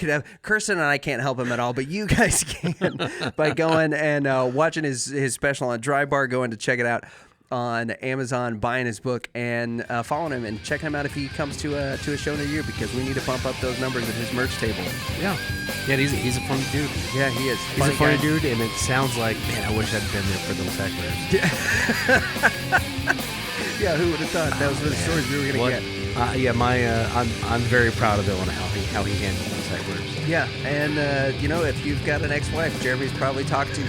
have, Kirsten and I can't help him at all, but you guys can by going and watching his special on Dry Bar, going to check it out on Amazon, buying his book, and following him and checking him out if he comes to a show near you, because we need to bump up those numbers at his merch table. Yeah, he's a funny dude. Yeah, he is. He's a funny dude, and it sounds like, man, I wish I'd been there for those hecklers. Yeah, who would have thought that was the stories we were going to get? I'm very proud of it on how he handled those hecklers. Yeah, and if you've got an ex-wife, Jeremy's probably talked to now.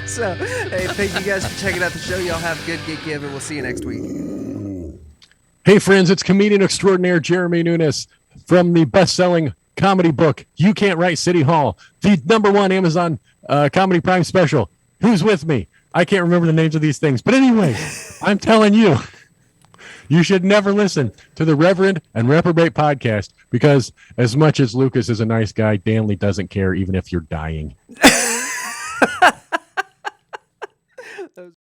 So, hey, thank you guys for checking out the show. Y'all have a good gig give, and we'll see you next week. Hey, friends, it's comedian extraordinaire Jeremy Nunes from the best-selling comedy book, You Can't Write City Hall, the #1 Amazon Comedy Prime special. Who's with me? I can't remember the names of these things. But anyway, I'm telling you, you should never listen to the Reverend and Reprobate podcast, because as much as Lucas is a nice guy, Danley doesn't care even if you're dying.